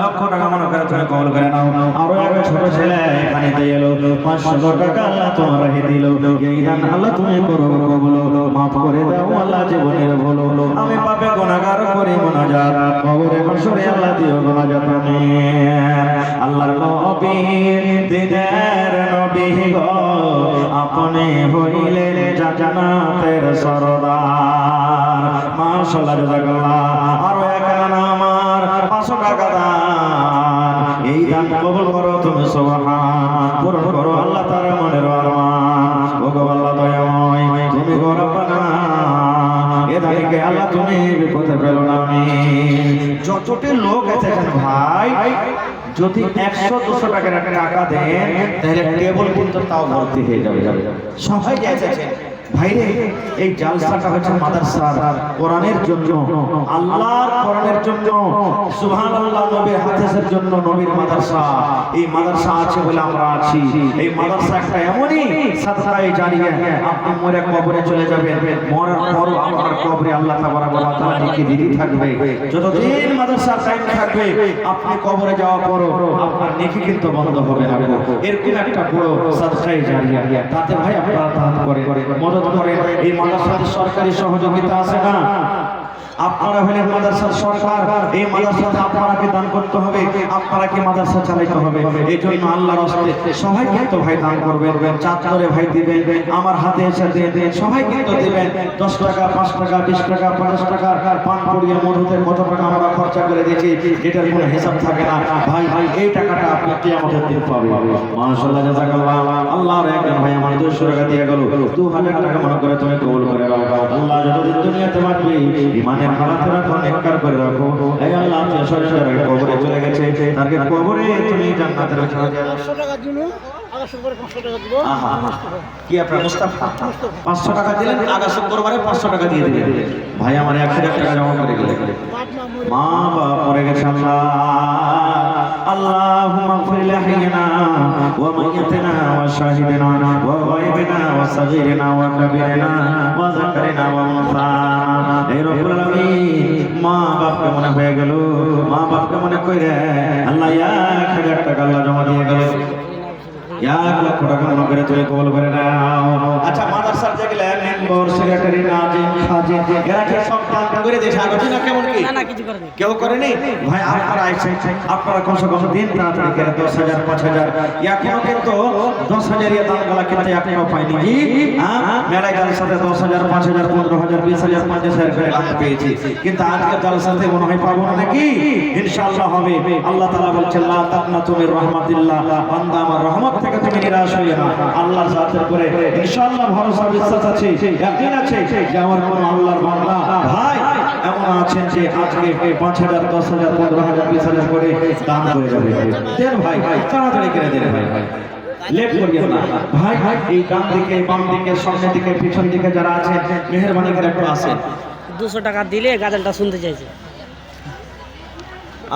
Speaker 1: লক্ষ টাকা মনে করে তুমি কবুল করে নাও আরো এক ছোট ছেলে এখানে দিয়ে এলো 500 টাকা আল্লাহ তোমার হে দিল এই দান আল্লাহ তুমি করো কবুল maaf করে দাও আল্লাহ জীবনের ভুল আমি পাপে গুনাহগার করি মুনাজাত কবরে বসরে আল্লাহ দিও মুনাজাত আমিন আল্লাহর নবী দিনের নবী গো আপনি হইলেন জান্নাতের সরদার মাশাআল্লাহ জাযাকাল্লাহ আরো এক নানা আমার 500 টাকা দান এই দান কবুল করো তুমি সুবহান পূরণ করো আল্লাহ তাআলা মনের আরমান ও গো আল্লাহ দয়াময় তুমি গো রব্বানা এ দানিকে আল্লাহ তুমি বিপদে ফেলো না আমিন যতটি লোক আছে এখানে ভাই যদি 100-200 টাকার টাকা দেন তাহলে টেবিল কিন্তু তাও ভর্তি হয়ে যাবে সবাই যাচ্ছেন ভাইরে এই জালসাটা হচ্ছে মাদ্রাসার কোরআনের জন্য আল্লাহর কোরআনের জন্য সুবহানাল্লাহ নবীর হাদিসের জন্য নবীর মাদ্রাসা এই মাদ্রাসা আছে বলে আমরা আছি এই মাদ্রাসা একটা এমনই সাদকায়ে জারিয়া আপনি মরে কবরে চলে যাবেন মরার পর আপনার কবরে আল্লাহ তাবারক ওয়া তাআলা নেকি দিতে থাকবে যতদিন মাদ্রাসা টাইম থাকবে আপনি কবরে যাওয়ার পর আপনার নেকি কিন্তু বন্ধ হবে না এরকম একটা বড় সাদকায়ে জারিয়া তাতে ভাই আপনারা দান করেন মদদ করেন এই মাদ্রাসাতে সরকারি সহযোগিতা আছে না আপনারা হলেন মাদ্রাসার সরকার, এই মাদ্রাসাতে আপনারাকে দান করতে হবে, আপনারাকে মাদ্রাসা চালাইতে হবে। এই জন্য আল্লাহর রাস্তায় সবাই কিন্তু ভাই দান করবেন, চাঁদপুরে ভাই দিবেন, আমার হাতে এসে দেন, সবাই কিন্তু দিবেন। 10 টাকা, 5 টাকা, 20 টাকা, 50 টাকা, পান পুড়িয়ে মধুতে কত টাকা আমরা খরচা করে দিয়েছি, এটার কোনো হিসাব থাকে না ভাই। এই টাকাটা আপনি কিয়ামতের দিন পাবেন। মাশাআল্লাহ, জাযাকাল্লাহ। আল্লাহর একজন ভাই আমার 200 টাকা দিয়ে গেল, 2000 টাকা মনে করে তুমি কবুল করে নাও। আল্লাহ যতদিন দুনিয়াতে বাঁচবে ইমানের হালাতে রাখো, নেককার করে রাখো। এই আল্লাহ যে সরাসরি কবরে চলে গেছে, তাকে কবরে তুমি জান্নাতের বিছানা দিয়ে দাও।
Speaker 3: 500 টাকা দিন আগা শুক্রবারে 500 টাকা দিব।
Speaker 1: আহা, কি আপনার মুস্তাফা 500 টাকা দিলেন, আগা শুক্রবারে 500 টাকা দিয়ে দিলেন। ভাই আমার 1000 টাকা জমা করে গেলেন, মা বাবা মরে গেছে। আল্লাহুম্মা গফির লাহিনা ওয়া মাইয়াতিনা ওয়া শাহিদিনা ওয়া গায়বিনা ওয়া সাগীরিনা ওয়া কাবীরিনা ওয়া যাকারিনা ওয়া উনসানা। হে রব্বুল আলামিন, মা বাপকে মনে হয়ে গেল, মা বাপকে মনে কইরা আল্লাহ 1000 টাকা আল্লাহ জমা দিয়ে গেল, 1 লক্ষ টাকা মনে করে তুমি কবুল করে নাও। আচ্ছা, মাদ্রাসার যেগুলো মেম্বার, সেক্রেটারি, নাজিম, খাজিম, এরা কি সব দান করে দিয়েছে আগে না? কেমন কি
Speaker 4: না না কিছু করেনি।
Speaker 1: কেউ করেনি ভাই? আপনারা আইছেন, আপনারা কমসে কম দিন তাড়াতাড়ি করে 10,000, 5,000, এখনো কিন্তু 10,000 এর দানগুলা কিন্তু এখনো পাইনি জি। মেলায় জালসাতে 10,000, 5,000, 15,000, 20,000, 50,000 করে দান পেয়েছি, কিন্তু আজকে জালসাতে মনে হয় পাবো না নাকি? ইনশাআল্লাহ হবে। আল্লাহ তাআলা বলছেন লা তাকনাতু মির রাহমাতিল্লাহ, বান্দা আমার রহমত থেকে তুমি নিরাশ হইও না। আল্লাহর জাতের উপরে ইনশাআল্লাহ ভরসা বিশ্বাস আছে, ইয়াকিন আছে যে আমার কোন আল্লাহর বান্দা ভাই এমন আছেন যে আজকে 5,000, 10,000, 15,000, 20,000 করে দান করে যাবে। দেন ভাই, তাড়াতাড়ি করে দেন ভাই, লেট করিয়েন না ভাই। এই ডান দিকে, বাম দিকে, সামনে দিকে, পিছন দিকে যারা আছেন মেহেরবানি করে একটু আসেন।
Speaker 4: 200 টাকা দিলে গাজলটা শুনতে চাইছে।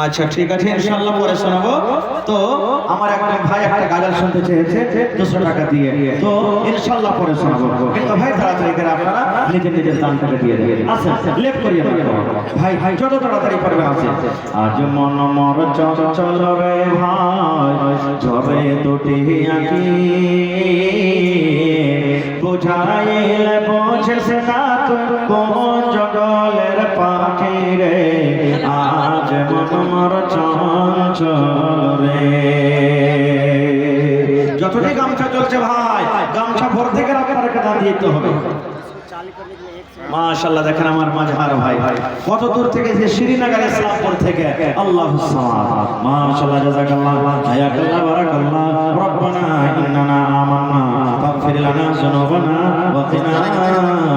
Speaker 1: আচ্ছা ঠিক আছে, ইনশাআল্লাহ পরে শোনাবো। তো আমার একজন ভাই একটা গাজল শুনতে চেয়েছে 200 টাকা দিয়ে, তো ইনশাআল্লাহ পরে শোনাবো। কিন্তু ভাই তাড়াতাড়ি করে আপনারা নিজের নিজের দান করে দিয়ে দেবেন। আসেন, লেট করিয়ে না ভাই, যত তাড়াতাড়ি পারবেন আসেন। আজ মন মর চঞ্চল রে ভাই, ঝরে দুটি আঁখি, বুঝাইলে বোঝেস না তুই কোন জগলের পাখি রে, আজ মন মর চঞ্চল রে। যতটি গামছা চলছে ভাই, গামছা ভোর থেকে আপনাকে দান দিতে হবে। মাশাআল্লাহ, দেখেন আমার মাঝহার ভাই কত দূর থেকে, যে শ্রীনগর ইসলামপুর থেকে। আল্লাহুস সামাদ, মাশাআল্লাহ, জাযাকাল্লাহ, হায়াকাল্লাহ, বারাকাল্লাহ। রব্বানা ইন্নানা আমান্না ফাগফির লানা যুনুবানা ওয়া কিনা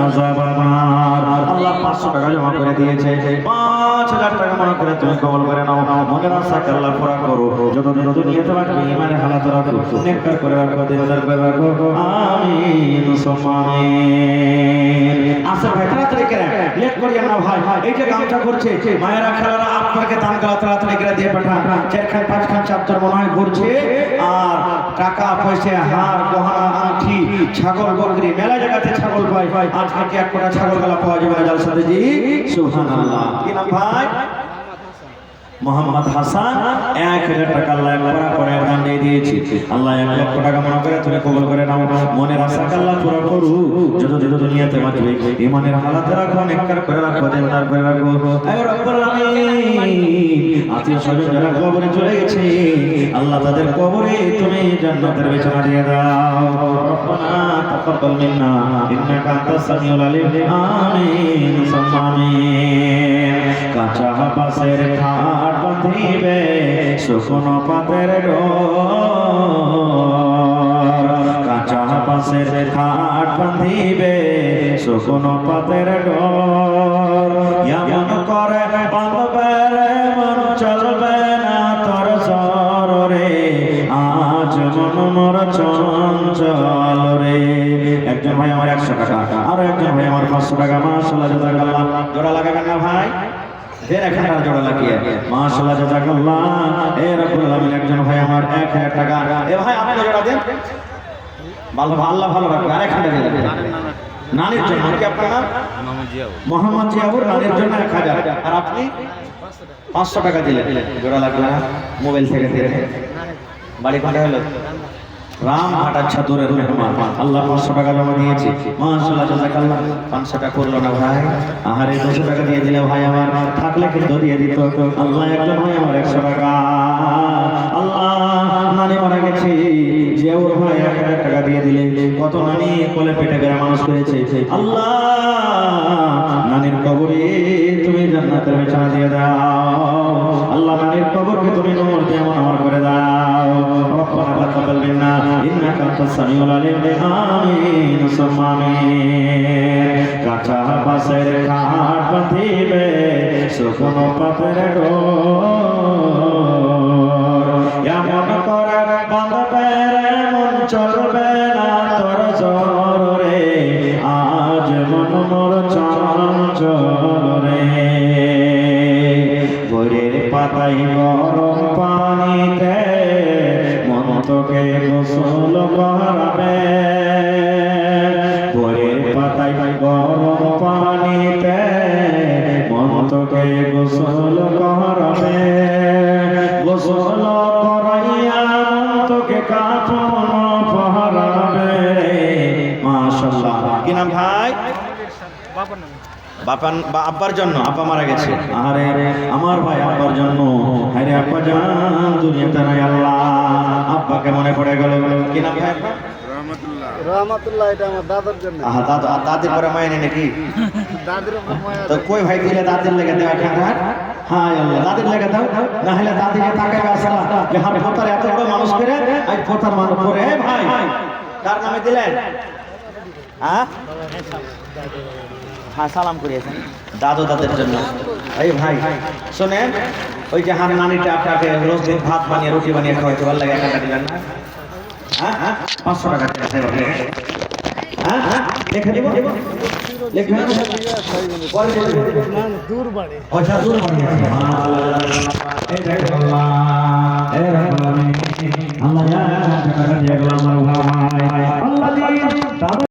Speaker 1: আযাবান নার। আল্লাহ 500 টাকা জমা করে দিয়েছে, 5,000 টাকা মনে করে তুমি কবুল করে নাও। মনের আশাকে আল্লাহ পুরা করো, যতদিন দুনিয়াতে বাঁচবে ইমানের হালাত রাখো, নেককার করে রাখো, দিনদার করে রাখো। আমিন সুম্মা আমিন। আসেন ভাই, তাড়াতাড়ি করে, লেট করিয়েন না ভাই। এই যে গামছা করছে মায়েরা, খেলারা, আপনাকে দান করা তাড়াতাড়ি করে দিয়ে পাঠান। 4খান 5খান চাদর মনে হয় ঘুরছে, আর টাকা পয়সা, হার গহনা, আংটি, ছাগল, বকরি, মেলা জায়গাতে ছাগল পাই। আজকে কি এক কোটা ছাগল গলা পাওয়া যাবে না জালসাতে জি? সুবহানাল্লাহ। কি নাম ভাই? মোহাম্মদ হাসান। 1000 টাকা আল্লাহ একবার করে দান দিয়ে দিয়েছি। আল্লাহ 1 লক্ষ টাকা মনে করে তুমি কবুল করে নাও। মনের আশাকে আল্লাহ পুরো করু, যত যত দুনিয়াতে বাঁচবে ইমানের হালাতে রাখো, নেককার করে রাখো, দিনদার করে রাখো। হে রব্বুল আলামিন, আত্মীয় স্বজন যারা কবরে চলে গেছে আল্লাহ তাদের কবরে তুমি জান্নাতের বিছানা দিয়ে দাও। রব্বানা তাকাব্বাল মিন্না ইন্নাকা আনতাস সামিউল আলিম। আমিন সুম্মা আমিন। কাঁচা বাঁশের খাট বাঁধিবে শুকনো পাতের ডোর, কাঁচা বাঁশের খাট বাঁধিবে শুকনো পাতের ডোর। এমন করে বাঁধবে মন চলবে না তোর সরে, আজ মন মর চঞ্চল রে। একজন ভাই আমার 100 টাকা, আর একজন ভাই আমার 500 টাকা। মাশাআল্লাহ, জাযাকাল্লাহ। জোড়া লাগাবেন না ভাই? দেন, এখানটা জোড়া লাগিয়ে। মাশাআল্লাহ, জাযাকাল্লাহ। এ রব্বুল আলামিন, একজন ভাই আমার 1000 টাকা। এ ভাই আপনি জোড়া দেন, ভালো, আল্লাহ ভালো রাখবে। আর এখানটা দিয়ে দেন নানির জন্য। কি আপনার নাম? মোহাম্মদ জিয়াউর। নানির জন্য 1000, আর আপনি 500 টাকা দিলেন। জোড়া লাগবে না, মোবাইল থেকে দিয়ে। বাড়ি কোনটা হলো? রামঘাট আচ্ছা দূরের মেহমান আল্লাহ 500 টাকা জমা দিয়েছে মাশাআল্লাহ জাযাকাল্লাহ 500 টাকা করলো না ভাই আহারে 200 টাকা দিয়ে দিলে ভাই আমার থাকলে কিন্তু দিয়ে দিত আল্লাহ একজন ভাই আমার 100 টাকা আল্লাহ নানি মারা গেছে যে ওর ভাই 1000 টাকা দিয়ে দিলে কত নানি কোলে পেটে করে মানুষ করেছে আল্লাহ নানির কবরে তুমি জান্নাতের বিছানা দিয়ে দাও আল্লাহ নানির কবরকে তুমি নূর দিয়ে আমার করে দাও রব্বানা তাকাব্বাল মিন্না ইন্নাকা আনতাস সামিউল আলিম আমিন সুম্মা আমিন কাঁচা বাঁশের কাঠ বাঁধিবে শুকনো পাতের ডোর এমন করে বাঁধবে রে মন চলবে না তোর জোর রে আজ মন মোর চঞ্চল রে ভোরের পাতায় গরম পানিতে মন তোকে গোসল করাবে ভোরের পাতায় গরম পানিতে মন তোকে গোসল করাবে গোসল করাইয়া মন তোকে কাফন পরাবে মাশাআল্লাহ কি নাম ভাই বাপান বা আব্বার জন্য আব্বা মারা গেছে আরে আমার ভাই আব্বার জন্য আরে আব্বা জান দুনিয়াতে নাই আল্লাহ আব্বাকে মনে পড়ে গেল কি নাম ভাই
Speaker 2: रहमतुल्लाह
Speaker 3: রহমাতুল্লাহ এটা আমার দাদার জন্য
Speaker 1: আহা দাদা দাদির পরে মায় নেই নাকি
Speaker 3: দাদির উপর মায়া
Speaker 1: তো কই ভাই দিলে দাদির লেগে দেওয়া খাটা হ্যাঁ আল্লাহ দাদির লেগে দাও না হলে দাদিকে তাকাইবে আসলা যে হার ফোতার এত বড় মানুষ করে আজ ফোতার মানুষ করে এ ভাই কার নামে দিলেন হ্যাঁ হ্যাঁ সালাম করিয়েছেন দাদু দাদের জন্য এই ভাই শোনেন ওই যে হার নানিটা আপনাকে রোজ দিন ভাত বানিয়ে রুটি বানিয়ে খাওয়াইতে ভালো লাগে টাকা দিলেন না হ্যাঁ হ্যাঁ 500 টাকা দিলেন হ্যাঁ হ্যাঁ লিখে দিব লিখে
Speaker 3: না দূর বাড়ে
Speaker 1: আচ্ছা দূর বানিয়েছে এই দেখো আল্লাহ